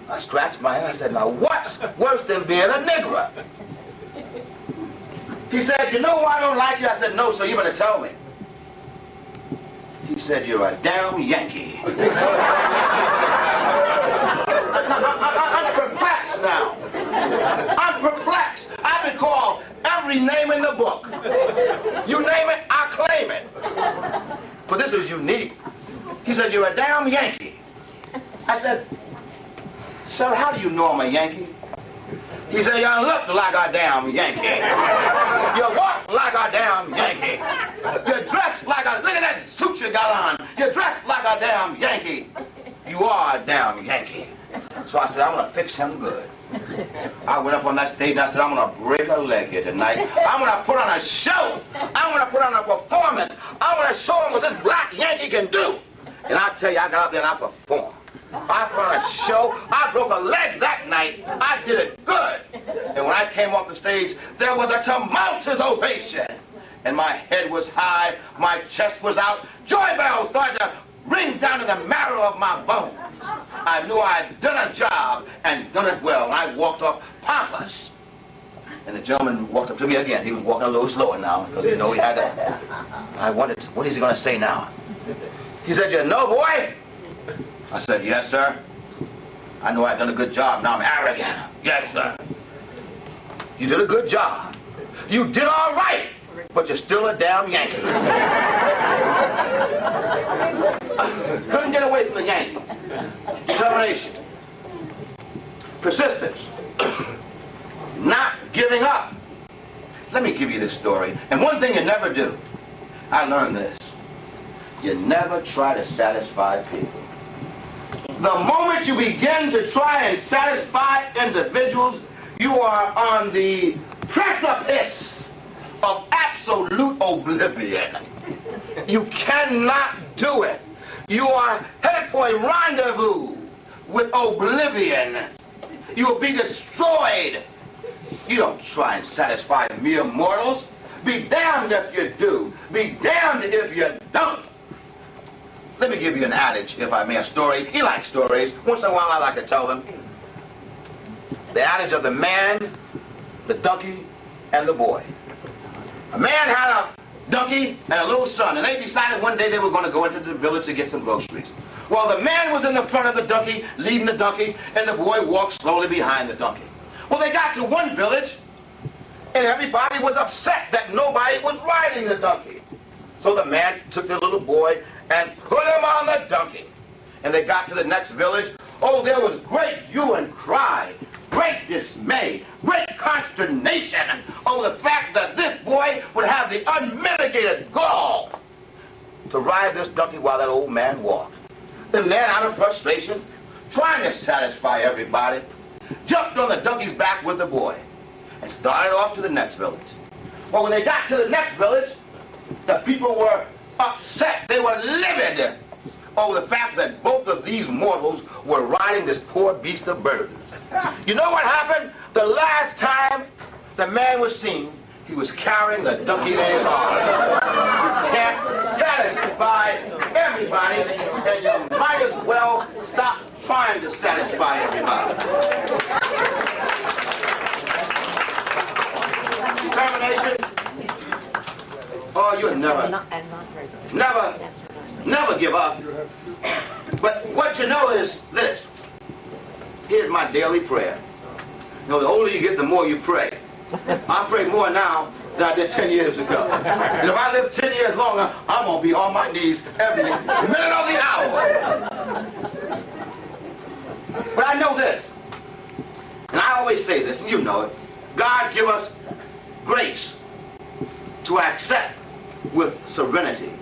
I scratched my head. I said, now what's worse than being a Negro? He said, you know why I don't like you? I said, no, so you better tell me. He said, you're a damn Yankee. I'm perplexed now. I'm perplexed. I've been called every name in the book. You name it, I claim it. But this is unique. He said, you're a damn Yankee. I said, sir, how do you know I'm a Yankee? He said, you look like a damn Yankee. You walk like a damn Yankee. You're dressed like a, look at that suit you got on. You're dressed like a damn Yankee. You are a damn Yankee. So I said, I'm going to fix him good. I went up on that stage and I said, I'm going to break a leg here tonight. I'm going to put on a show. I'm going to put on a performance. I'm going to show him what this black Yankee can do. And I tell you, I got out there and I performed. I put on a show. I broke a leg that night. I did it good. And when I came off the stage, there was a tumultuous ovation. And my head was high. My chest was out. Joy bells started to ring down to the marrow of my bones. I knew I had done a job and done it well. And I walked off pompous. And the gentleman walked up to me again. He was walking a little slower now because he knew he had to. I wondered, what is he going to say now? He said, you know, boy? I said, yes, sir. I know I've done a good job. Now I'm arrogant. Yes, sir. You did a good job. You did all right, but you're still a damn Yankee. Couldn't get away from the Yankee. Determination. Persistence. Not giving up. Let me give you this story. And one thing you never do. I learned this. You never try to satisfy people. The moment you begin to try and satisfy individuals, you are on the precipice of absolute oblivion. You cannot do it. You are headed for a rendezvous with oblivion. You will be destroyed. You don't try and satisfy mere mortals. Be damned if you do. Be damned if you don't. Let me give you an adage, if I may, a story. You like stories. Once in a while I like to tell them. The adage of the man, the donkey, and the boy. A man had a donkey and a little son, and they decided one day they were going to go into the village to get some groceries. Well, the man was in the front of the donkey, leading the donkey, and the boy walked slowly behind the donkey. Well, they got to one village, and everybody was upset that nobody was riding the donkey. So the man took the little boy and put him on the donkey. And they got to the next village. Oh, there was great hue and cry, great dismay, great consternation over the fact that this boy would have the unmitigated gall to ride this donkey while that old man walked. The man, out of frustration, trying to satisfy everybody, jumped on the donkey's back with the boy and started off to the next village. Well, when they got to the next village, the people were upset. They were livid over the fact that both of these mortals were riding this poor beast of burden. You know what happened? The last time the man was seen, he was carrying the donkey in his arms. You can't satisfy everybody, and you might as well stop trying to satisfy everybody. Determination. Oh, you'll never give up. But what you know is this. Here's my daily prayer. You know, the older you get, the more you pray. I pray more now than I did 10 years ago. And if I live 10 years longer, I'm going to be on my knees every minute of the hour. But I know this. And I always say this, and you know it. God give us grace to accept with serenity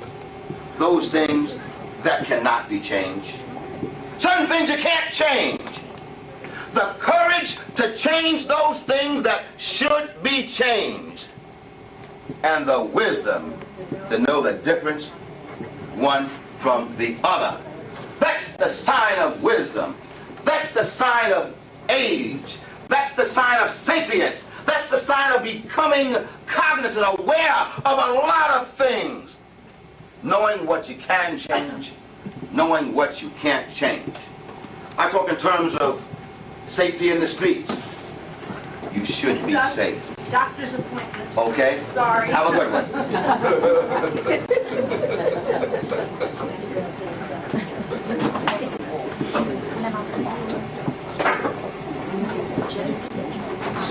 those things that cannot be changed. Certain things you can't change. The courage to change those things that should be changed. And the wisdom to know the difference one from the other. That's the sign of wisdom. That's the sign of age. That's the sign of sapience. That's the sign of becoming cognizant, aware of a lot of things. Knowing what you can change, knowing what you can't change. I talk in terms of safety in the streets. You should be safe. Doctor's appointment. Okay? Sorry. Have a good one.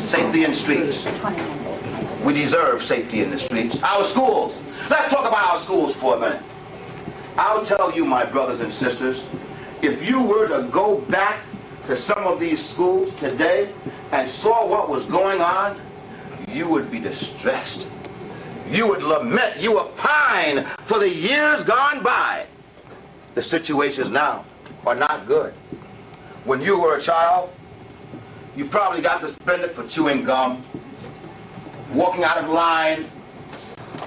Safety in streets. We deserve safety in the streets. Our schools. Let's talk about our schools for a minute. I'll tell you, my brothers and sisters, if you were to go back to some of these schools today and saw what was going on, you would be distressed. You would lament. You would pine for the years gone by. The situations now are not good. When you were a child, you probably got suspended for chewing gum, walking out of line,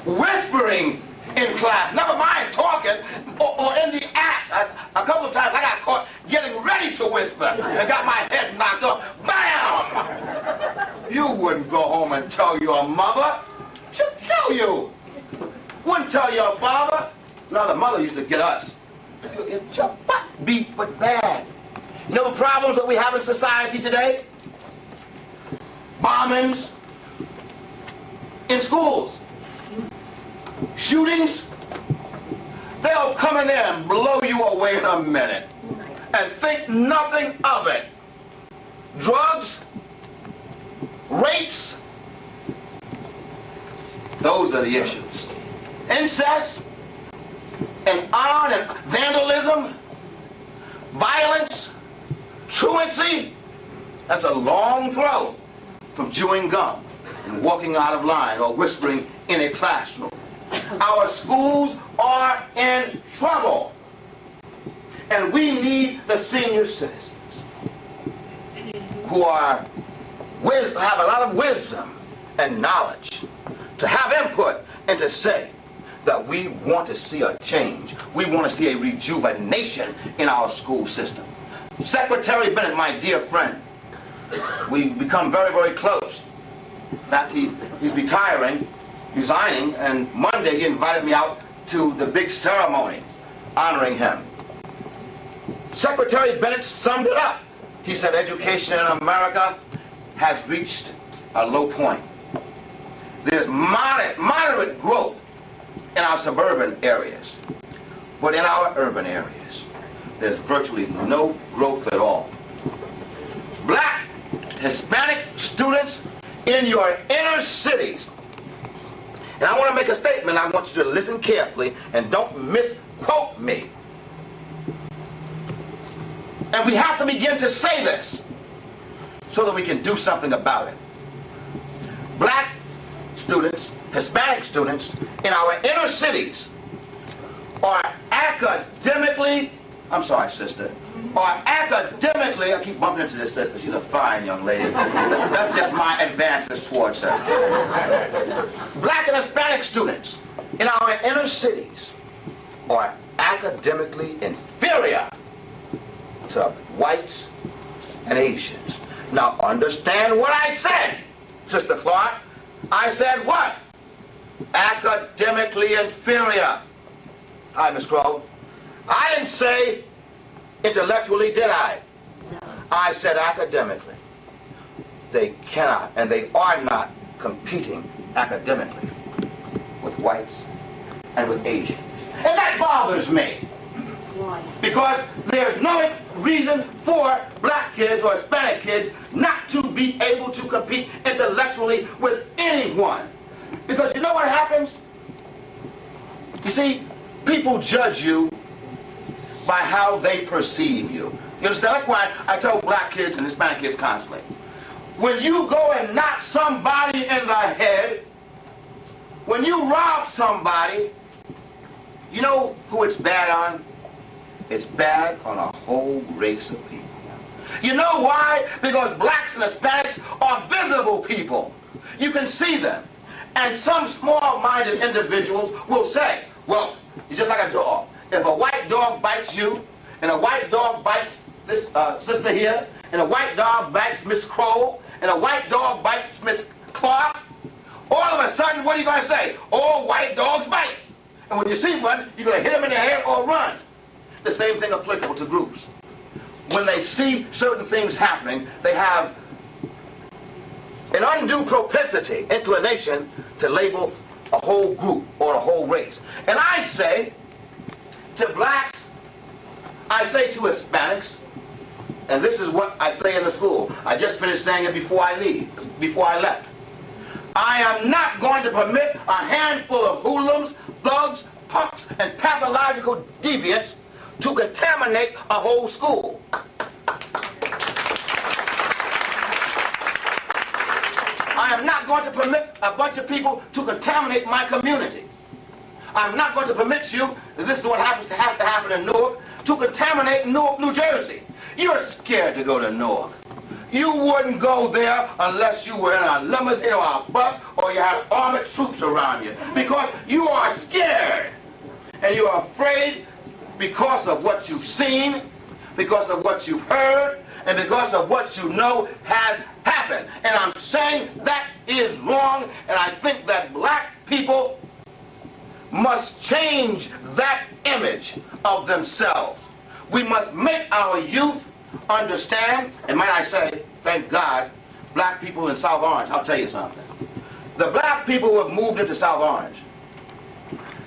whispering in class, never mind talking, or in the act. A couple of times I got caught getting ready to whisper and got my head knocked off. Bam! You wouldn't go home and tell your mother. She'd kill you. Wouldn't tell your father. No, the mother used to get us. It's your butt beat, but bad. You know the problems that we have in society today? Bombings in schools. Shootings. They'll come in there and blow you away in a minute and think nothing of it. Drugs, rapes, those are the issues. Incest, and on, and vandalism, violence, truancy. That's a long throw from chewing gum and walking out of line or whispering in a classroom. Our schools are in trouble, and we need the senior citizens who have a lot of wisdom and knowledge to have input and to say that we want to see a change. We want to see a rejuvenation in our school system. Secretary Bennett, my dear friend, we've become very, very close. In fact, he's resigning, and Monday he invited me out to the big ceremony honoring him. Secretary Bennett summed it up. He said education in America has reached a low point. There's moderate growth in our suburban areas, but in our urban areas, there's virtually no growth at all. Black, Hispanic students in your inner cities. And I want to make a statement. I want you to listen carefully and don't misquote me. And we have to begin to say this so that we can do something about it. Black students, Hispanic students in our inner cities are academically, I'm sorry, sister, are academically, I keep bumping into this sister, she's a fine young lady. That's just my advances towards her. Black and Hispanic students in our inner cities are academically inferior to whites and Asians. Now understand what I said, Sister Clark. I said what? Academically inferior. Hi, Miss Crow. I didn't say intellectually, did I? No. I said academically. They cannot, and they are not competing academically with whites and with Asians. And that bothers me. Because there's no reason for black kids or Hispanic kids not to be able to compete intellectually with anyone. Because you know what happens? You see, people judge you by how they perceive you. You understand? That's why I tell black kids and Hispanic kids constantly, when you go and knock somebody in the head, when you rob somebody, you know who it's bad on? It's bad on a whole race of people. You know why? Because blacks and Hispanics are visible people. You can see them. And some small-minded individuals will say, well, it's just like a dog. If a white dog bites you, and a white dog bites this sister here, and a white dog bites Miss Crow, and a white dog bites Miss Clark, all of a sudden, what are you going to say? All white dogs bite. And when you see one, you're going to hit him in the head or run. The same thing applicable to groups. when they see certain things happening, they have an undue propensity, inclination, to label a whole group or a whole race. And I say to blacks, I say to Hispanics, and this is what I say in the school. I just finished saying it before I left. I am not going to permit a handful of hoodlums, thugs, punks, and pathological deviants to contaminate a whole school. I am not going to permit a bunch of people to contaminate my community. I'm not going to permit you, this is what happens to have to happen in Newark, to contaminate Newark, New Jersey. You're scared to go to Newark. You wouldn't go there unless you were in a limousine or a bus or you had armored troops around you, because you are scared and you're afraid because of what you've seen, because of what you've heard, and because of what you know has happened. And I'm saying that is wrong, and I think that black people must change that image of themselves. We must make our youth understand, and might I say, thank God, black people in South Orange. I'll tell you something. The black people who have moved into South Orange,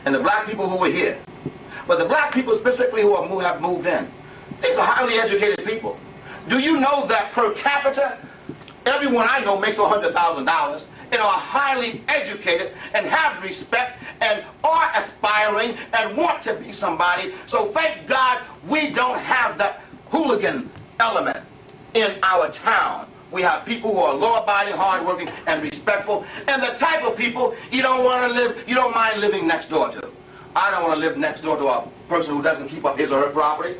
and the black people who were here, but the black people specifically who have moved in, these are highly educated people. Do you know that per capita, everyone I know makes $100,000 and are highly educated and have respect and are aspiring and want to be somebody? So thank God we don't have that hooligan element in our town. We have people who are law-abiding, hard-working, and respectful, and the type of people you don't mind living next door to. I don't want to live next door to a person who doesn't keep up his or her property.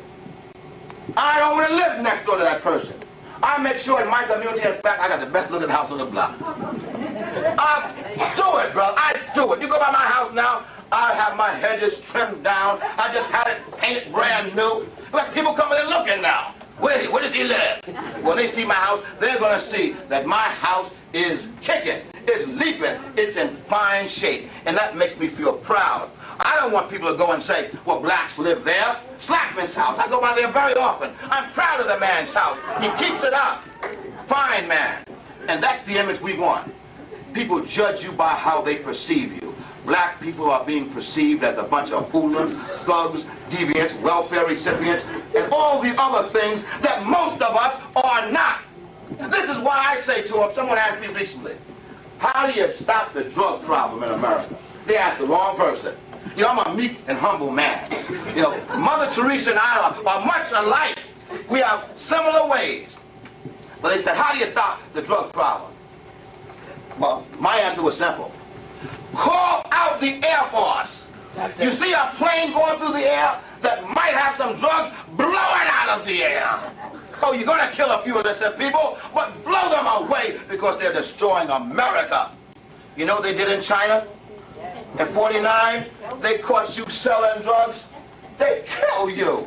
I don't want to live next door to that person. I make sure in my community, in fact, I got the best looking house on the block. I do it, brother. I do it. You go by my house now, I have my hedges trimmed down. I just had it painted brand new. But people coming and looking now. Where does he live? When they see my house, they're going to see that my house is kicking, it's leaping, it's in fine shape. And that makes me feel proud. I don't want people to go and say, well, blacks live there. Slackman's house. I go by there very often. I'm proud of the man's house. He keeps it up. Fine man. And that's the image we want. People judge you by how they perceive you. Black people are being perceived as a bunch of hoodlums, thugs, deviants, welfare recipients, and all the other things that most of us are not. This is why I say to them, someone asked me recently, how do you stop the drug problem in America? They asked the wrong person. You know, I'm a meek and humble man. You know, Mother Teresa and I are much alike. We have similar ways. But they said, how do you stop the drug problem? Well, my answer was simple. Call out the Air Force. You see a plane going through the air that might have some drugs, blow it out of the air. Oh, you're going to kill a few of innocent people, but blow them away because they're destroying America. You know what they did in China? In 49, they caught you selling drugs. They killed you.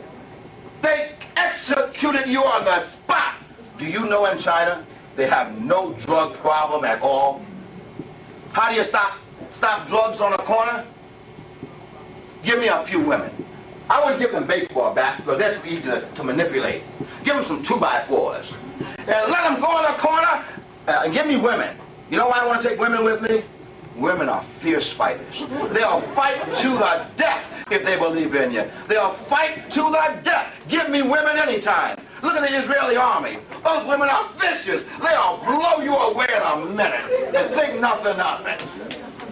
They executed you on the spot. Do you know in China, they have no drug problem at all? How do you stop drugs on the corner? Give me a few women. I wouldn't give them baseball bats because that's easy to manipulate. Give them some 2x4s. And let them go in the corner and give me women. You know why I want to take women with me? Women are fierce fighters. They'll fight to the death if they believe in you. They'll fight to the death. Give me women anytime. Look at the Israeli army. Those women are vicious. They'll blow you away in a minute and think nothing of it.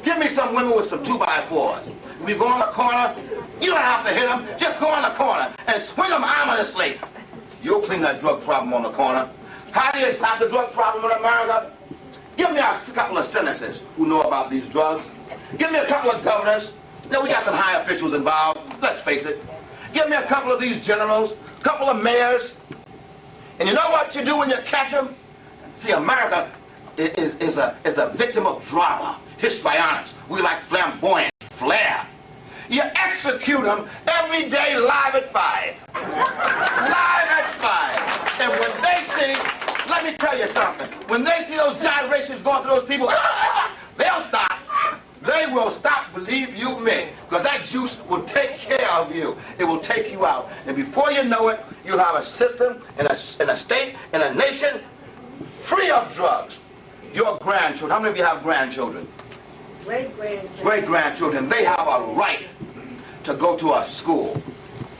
Give me some women with some 2x4s. If you go in the corner, you don't have to hit them. Just go in the corner and swing them ominously. You'll clean that drug problem on the corner. How do you stop the drug problem in America? Give me a couple of senators who know about these drugs. Give me a couple of governors. You know, we got some high officials involved. Let's face it. Give me a couple of these generals, a couple of mayors. And you know what you do when you catch them? See, America is a victim of drama, histrionics. We like flamboyant flair. You execute them every day live at 5. Live at 5. And when they see, let me tell you something. When they see those gyrations going through those people, they'll stop. They will stop, believe you me, because that juice will take care of you. It will take you out. And before you know it, you'll have a system and a state and a nation free of drugs. Your grandchildren, how many of you have grandchildren? Great-grandchildren. Great-grandchildren, they have a right to go to a school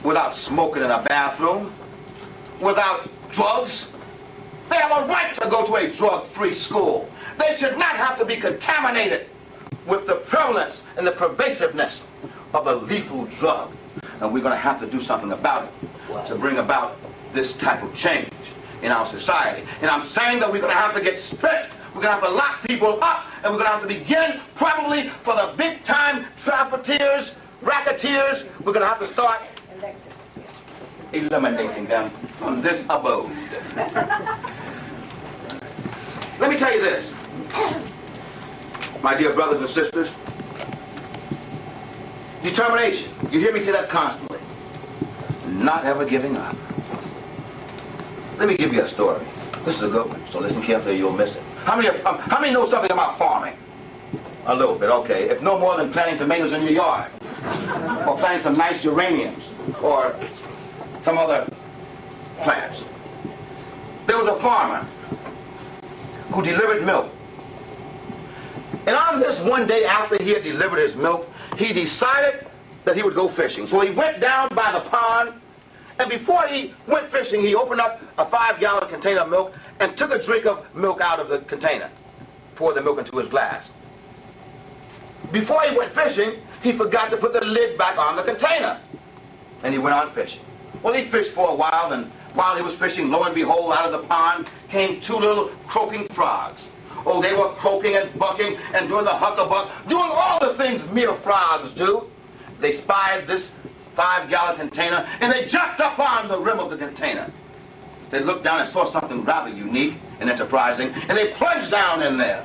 without smoking in a bathroom, without drugs. They have a right to go to a drug-free school. They should not have to be contaminated with the prevalence and the pervasiveness of a lethal drug. And we're going to have to do something about it to bring about this type of change in our society. And I'm saying that we're going to have to get strict. We're going to have to lock people up, and we're going to have to begin probably for the big-time traffickers, racketeers. We're going to have to start eliminating them from this abode. Let me tell you this, my dear brothers and sisters. Determination. You hear me say that constantly. Not ever giving up. Let me give you a story. This is a good one, so listen carefully or you'll miss it. How many know something about farming? A little bit, okay. If no more than planting tomatoes in your yard, or planting some nice geraniums, or some other plants. There was a farmer who delivered milk. And on this one day after he had delivered his milk, he decided that he would go fishing. So he went down by the pond, and before he went fishing, he opened up a 5-gallon container of milk and took a drink of milk out of the container, poured the milk into his glass. Before he went fishing, he forgot to put the lid back on the container, and he went on fishing. Well, he fished for a while, and while he was fishing, lo and behold, out of the pond came 2 little croaking frogs. Oh, they were croaking and bucking and doing the huckabuck, doing all the things mere frogs do. They spied this 5-gallon container, and they jumped up on the rim of the container. They looked down and saw something rather unique and enterprising, and they plunged down in there.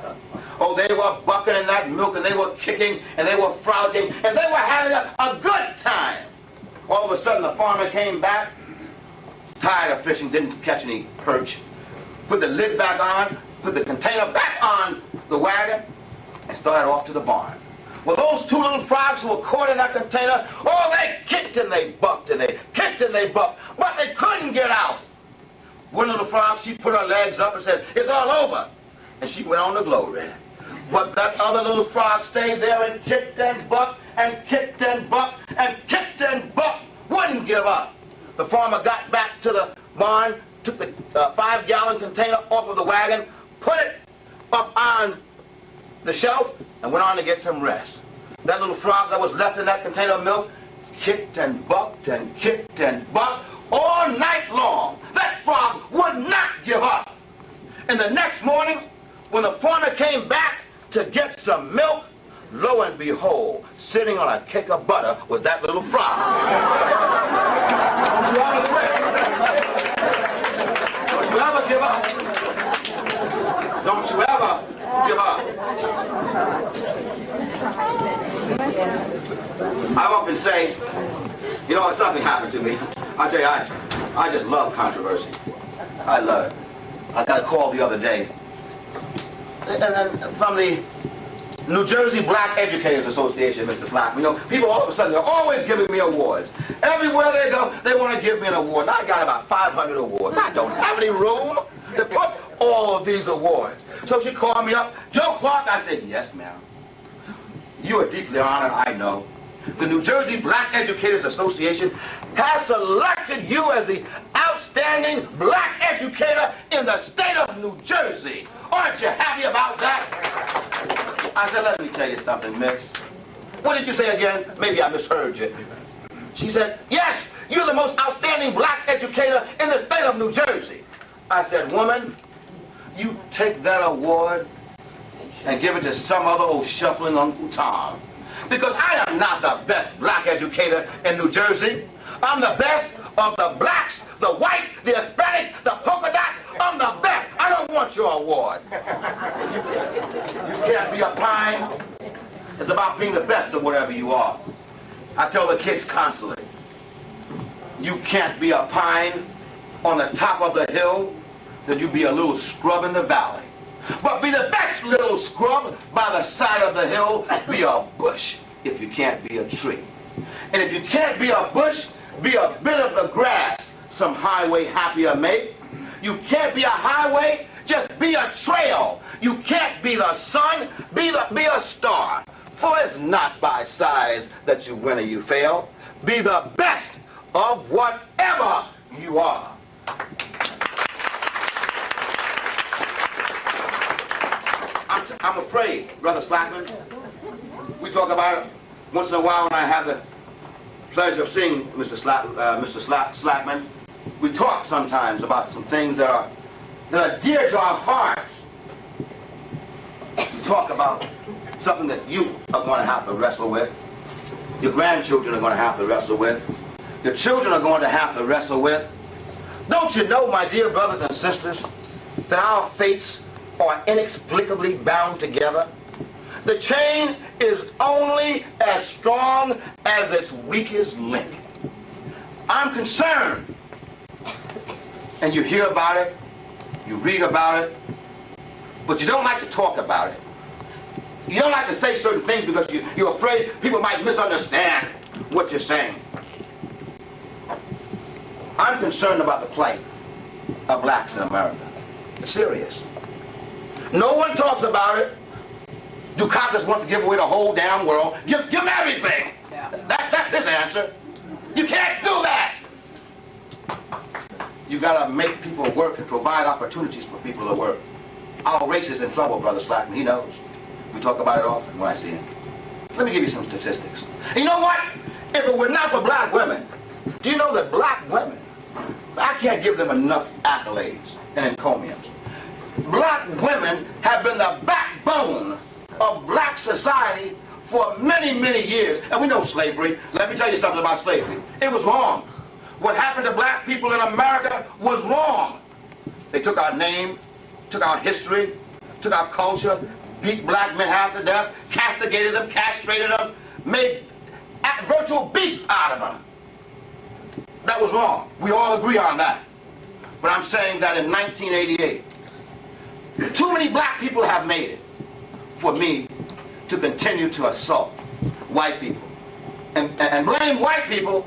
Oh, they were bucking in that milk, and they were kicking, and they were frolicking, and they were having a good time. All of a sudden, the farmer came back, tired of fishing, didn't catch any perch, put the lid back on, put the container back on the wagon, and started off to the barn. Well, those 2 little frogs who were caught in that container, oh, they kicked and they bucked and they kicked and they bucked, but they couldn't get out. One little frog, she put her legs up and said, "It's all over." And she went on to glory. But that other little frog stayed there and kicked and bucked and kicked and bucked and kicked and bucked, wouldn't give up. The farmer got back to the barn, took the 5-gallon container off of the wagon, put it up on the shelf, and went on to get some rest. That little frog that was left in that container of milk kicked and bucked and kicked and bucked all night long. That frog would not give up. And the next morning, when the farmer came back to get some milk, lo and behold, sitting on a cake of butter was that little frog. Don't you ever give up. Don't you ever give up. I often say, you know, something happened to me. I tell you, I just love controversy. I love it. I got a call the other day from the New Jersey Black Educators Association, Mr. Slack. You know, people all of a sudden, they're always giving me awards. Everywhere they go, they want to give me an award. And I got about 500 awards. I don't have any room to put all of these awards. So she called me up. "Joe Clark," I said, "Yes, ma'am. You are deeply honored, I know. The New Jersey Black Educators Association has selected you as the outstanding black educator in the state of New Jersey. Aren't you happy about that?" I said, "Let me tell you something, miss." "What did you say again?" Maybe I misheard you. She said, "Yes, you're the most outstanding black educator in the state of New Jersey." I said, "Woman, you take that award and give it to some other old shuffling Uncle Tom. Because I am not the best black educator in New Jersey. I'm the best of the blacks, the whites, the Hispanics, the polka dots. I'm the best. I don't want your award." You can't be a pine. It's about being the best of whatever you are. I tell the kids constantly, you can't be a pine on the top of the hill, then you be a little scrub in the valley. But be the best little scrub by the side of the hill, be a bush if you can't be a tree. And if you can't be a bush, be a bit of the grass, some highway happier make. You can't be a highway, just be a trail. You can't be the sun, be a star. For it's not by size that you win or you fail. Be the best of whatever you are. I'm afraid, Brother Slackman, we talk about it once in a while when I have the pleasure of seeing Mr. Slackman. We talk sometimes about some things that are dear to our hearts. We talk about something that you are going to have to wrestle with. Your grandchildren are going to have to wrestle with. Your children are going to have to wrestle with. Don't you know, my dear brothers and sisters, that our fates are inexplicably bound together? The chain is only as strong as its weakest link. I'm concerned. And you hear about it, you read about it, but you don't like to talk about it. You don't like to say certain things because you're afraid people might misunderstand what you're saying. I'm concerned about the plight of blacks in America. It's serious. No one talks about it. Dukakis wants to give away the whole damn world. Give him everything. That's his answer. You can't do that. You gotta make people work and provide opportunities for people to work. Our race is in trouble, Brother Slackman. He knows. We talk about it often when I see him. Let me give you some statistics. And you know what? If it were not for black women, do you know that black women, I can't give them enough accolades and encomiums. Black women have been the backbone of black society for many, many years. And we know slavery. Let me tell you something about slavery. It was wrong. What happened to black people in America was wrong. They took our name, took our history, took our culture, beat black men half to death, castigated them, castrated them, made virtual beasts out of them. That was wrong. We all agree on that. But I'm saying that in 1988, too many black people have made it for me to continue to assault white people and blame white people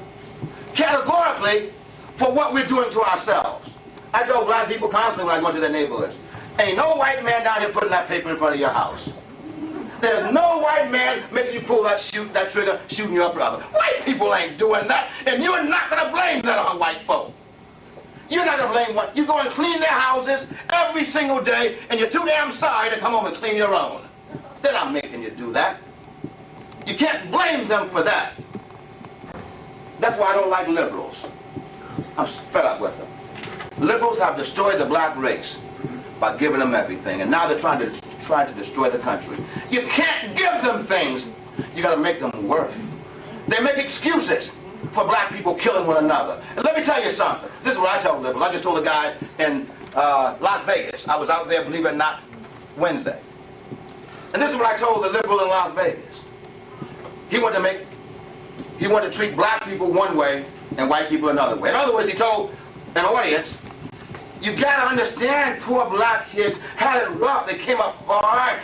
categorically for what we're doing to ourselves. I tell black people constantly when I go into their neighborhoods, ain't no white man down here putting that paper in front of your house. There's no white man making you pull that trigger, shooting your brother. White people ain't doing that, and you're not going to blame that on white folk. You're not going to blame what? You go and clean their houses every single day, and you're too damn sorry to come home and clean your own. They're not making you do that. You can't blame them for that. That's why I don't like liberals. I'm fed up with them. Liberals have destroyed the black race by giving them everything, and now they're trying to destroy the country. You can't give them things. You got to make them work. They make excuses for black people killing one another. And let me tell you something. This is what I tell liberals. I just told a guy in Las Vegas. I was out there, believe it or not, Wednesday. And this is what I told the liberal in Las Vegas. He wanted to treat black people one way and white people another way. In other words, he told an audience, you gotta understand poor black kids had it rough. They came up hard.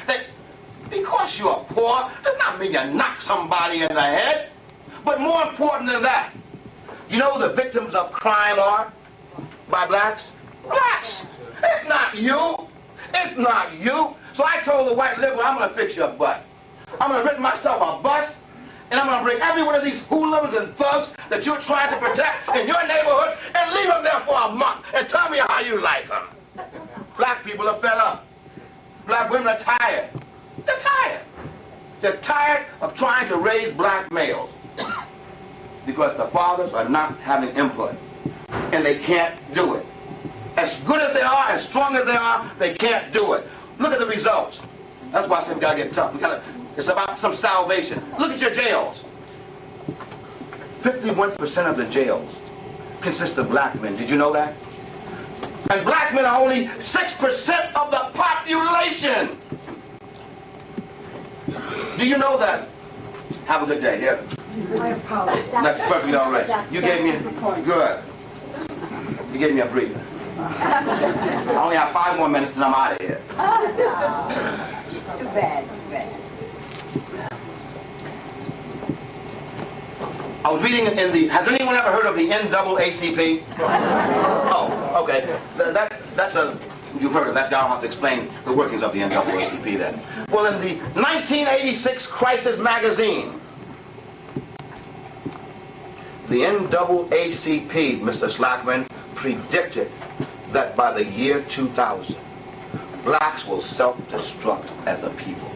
Because you're poor does not mean you knock somebody in the head. But more important than that, you know who the victims of crime are by blacks? Blacks. It's not you. It's not you. So I told the white liberal, I'm going to fix your butt. I'm going to rent myself a bus, and I'm going to bring every one of these hoodlums and thugs that you're trying to protect in your neighborhood and leave them there for a month and tell me how you like them. Black people are fed up. Black women are tired. They're tired. They're tired of trying to raise black males because the fathers are not having input, and they can't do it. As good as they are, as strong as they are, they can't do it. Look at the results. That's why I said we gotta get tough. It's about some salvation. Look at your jails. 51% of the jails consist of black men. Did you know that? And black men are only 6% of the population. Do you know that? Have a good day. Here. I apologize. That's perfectly all right. You gave me good. You gave me a breather. I only have 5 more minutes and I'm out of here. Too bad, too bad. I was reading in the, has anyone ever heard of the NAACP? Oh, okay. That's a, you've heard of that. I don't have to explain the workings of the NAACP then. Well, in the 1986 Crisis magazine, the NAACP, Mr. Slackman, predicted that by the year 2000, blacks will self-destruct as a people.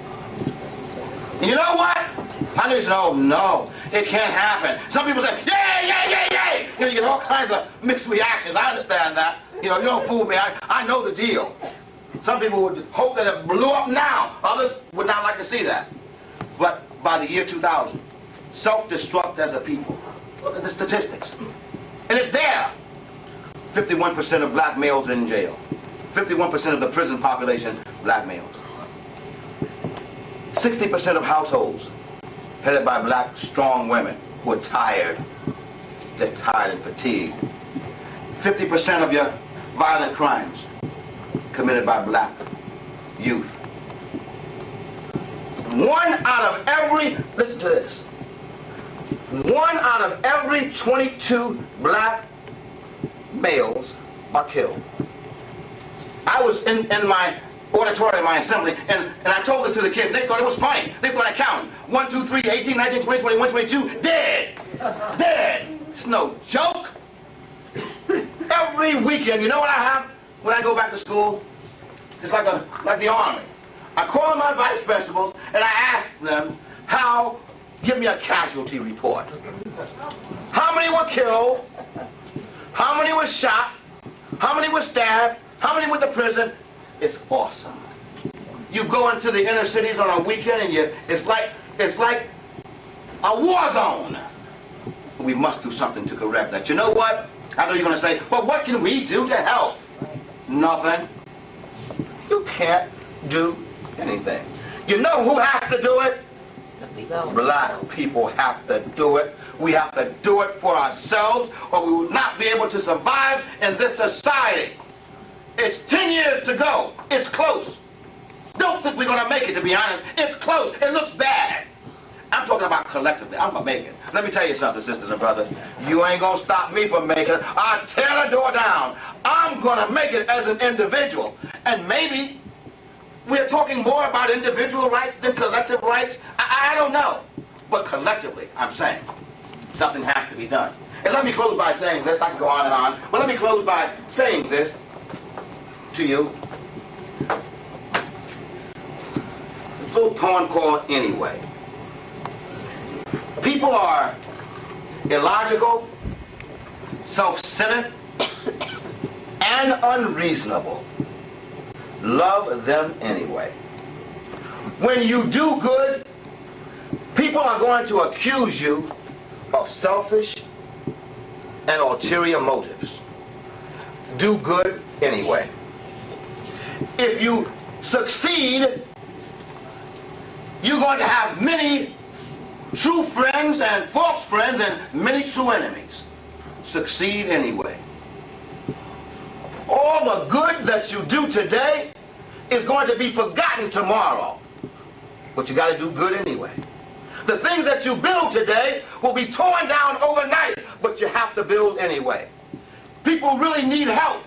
You know what? I just know, no, it can't happen. Some people say, yay, yay, yay, yay! You know, you get all kinds of mixed reactions. I understand that. You know, you don't fool me. I know the deal. Some people would hope that it blew up now. Others would not like to see that. But by the year 2000, self-destruct as a people. Look at the statistics. And it's there. 51% of black males in jail. 51% of the prison population, black males. 60% of households headed by black, strong women who are tired. They're tired and fatigued. 50% of your violent crimes committed by black youth. 1 out of every, listen to this, 1 out of every 22 black males are killed. I was in my auditorium, my assembly, and I told this to the kids. They thought it was funny. They thought I counted. 1, 2, 3, 18, 19, 20, 21, 22, dead. Dead. It's no joke. Every weekend, you know what I have when I go back to school? It's like the army. I call my vice principals and I ask them give me a casualty report. How many were killed? How many were shot? How many were stabbed? How many went to prison? It's awesome. You go into the inner cities on a weekend and it's like a war zone. We must do something to correct that. You know what? I know you're going to say, well, what can we do to help? Nothing. You can't do anything. You know who has to do it? Black people have to do it. We have to do it for ourselves, or we will not be able to survive in this society. It's 10 years to go. It's close. Don't think we're going to make it, to be honest. It's close. It looks bad. I'm talking about collectively. I'm going to make it. Let me tell you something, sisters and brothers. You ain't going to stop me from making it. I'll tear the door down. I'm going to make it as an individual. And maybe we're talking more about individual rights than collective rights. I don't know. But collectively, I'm saying, something has to be done. And let me close by saying this. I can go on and on. But let me close by saying this to you. This little poem called Anyway. People are illogical, self-centered, and unreasonable. Love them anyway. When you do good, people are going to accuse you of selfish and ulterior motives. Do good anyway. If you succeed, you're going to have many true friends and false friends and many true enemies. Succeed anyway. All the good that you do today is going to be forgotten tomorrow. But you got to do good anyway. The things that you build today will be torn down overnight, but you have to build anyway. People really need help.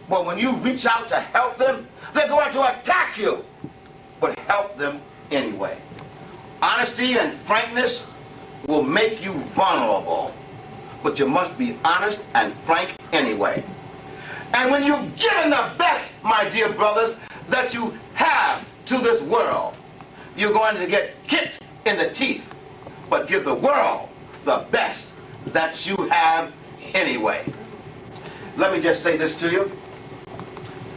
But when you reach out to help them, they're going to attack you. But help them anyway. Honesty and frankness will make you vulnerable. But you must be honest and frank anyway. And when you've given the best, my dear brothers, that you have to this world, you're going to get kicked in the teeth. But give the world the best that you have anyway. Let me just say this to you.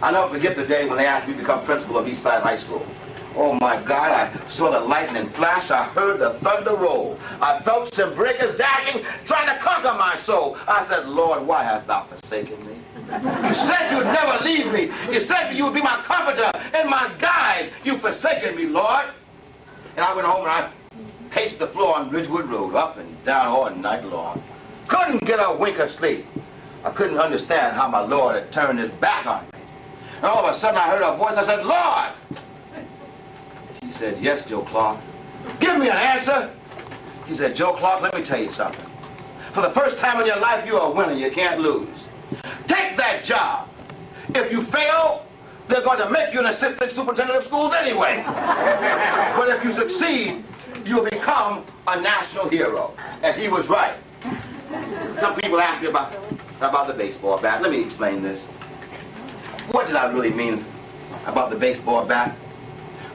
I'll never forget the day when they asked me to become principal of Eastside High School. Oh my God, I saw the lightning flash, I heard the thunder roll. I felt some breakers dashing, trying to conquer my soul. I said, Lord, why hast thou forsaken me? You said you'd never leave me. You said you would be my comforter and my guide. You've forsaken me, Lord. And I went home and I paced the floor on Ridgewood Road, up and down all night long. Couldn't get a wink of sleep. I couldn't understand how my Lord had turned his back on me. And all of a sudden I heard a voice. I said, Lord. He said, yes, Joe Clark. Give me an answer. He said, Joe Clark, let me tell you something. For the first time in your life, you're a winner. You can't lose. Take that job. If you fail, they're going to make you an assistant superintendent of schools anyway. But if you succeed, you'll become a national hero. And he was right. Some people ask me about the baseball bat. Let me explain this. What did I really mean about the baseball bat?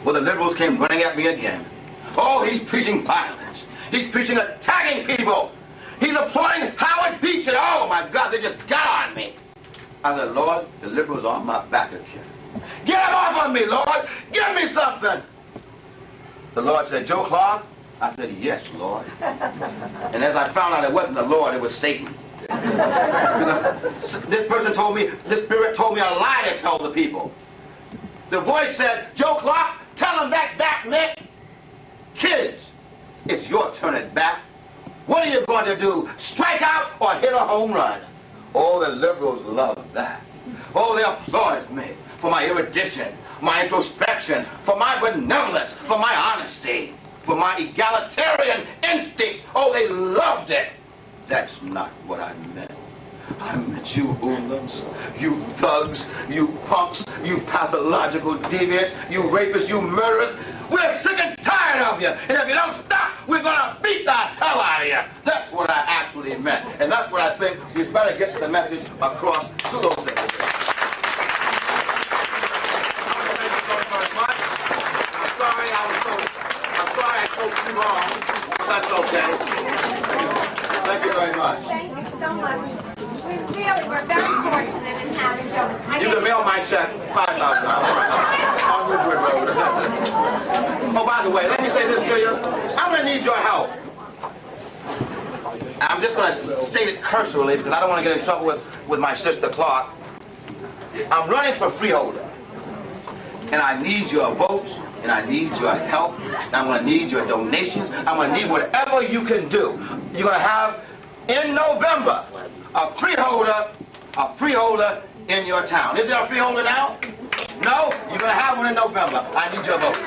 Well, the liberals came running at me again. Oh, he's preaching violence. He's preaching attacking people. He's applauding Howard Beach, and oh my God, they just got on me. I said, Lord, the liberals are on my back again. Get them off of me, Lord. Give me something. The Lord said, Joe Clark? I said, yes, Lord. And as I found out it wasn't the Lord, it was Satan. Because this person told me, this spirit told me a lie to tell the people. The voice said, Joe Clark, tell them that back meant, kids, it's your turn at bat. What are you going to do? Strike out or hit a home run? Oh, the liberals love that. Oh, they applauded me for my erudition, my introspection, for my benevolence, for my honesty, for my egalitarian instincts. Oh, they loved it. That's not what I meant. I meant you hoodlums, you thugs, you punks, you pathological deviants, you rapists, you murderers. We're sick and tired of you. And if you don't stop, we're going to beat the hell out of you. That's what I actually meant. And that's what I think we'd better get the message across to those individuals. I spoke too long, but that's okay. Thank you very much. Thank you so much. We're very fortunate in having Joe. You can mail my check, $5,000 on Woodward Road. Oh, by the way, let me say this to you. I'm going to need your help. I'm just going to state it cursorily because I don't want to get in trouble with my sister Clark. I'm running for freeholder. And I need your votes, and I need your help, and I'm going to need your donations. I'm going to need whatever you can do. You're going to have, in November, a freeholder in your town. Is there a freeholder now? No? You're going to have one in November. I need your votes.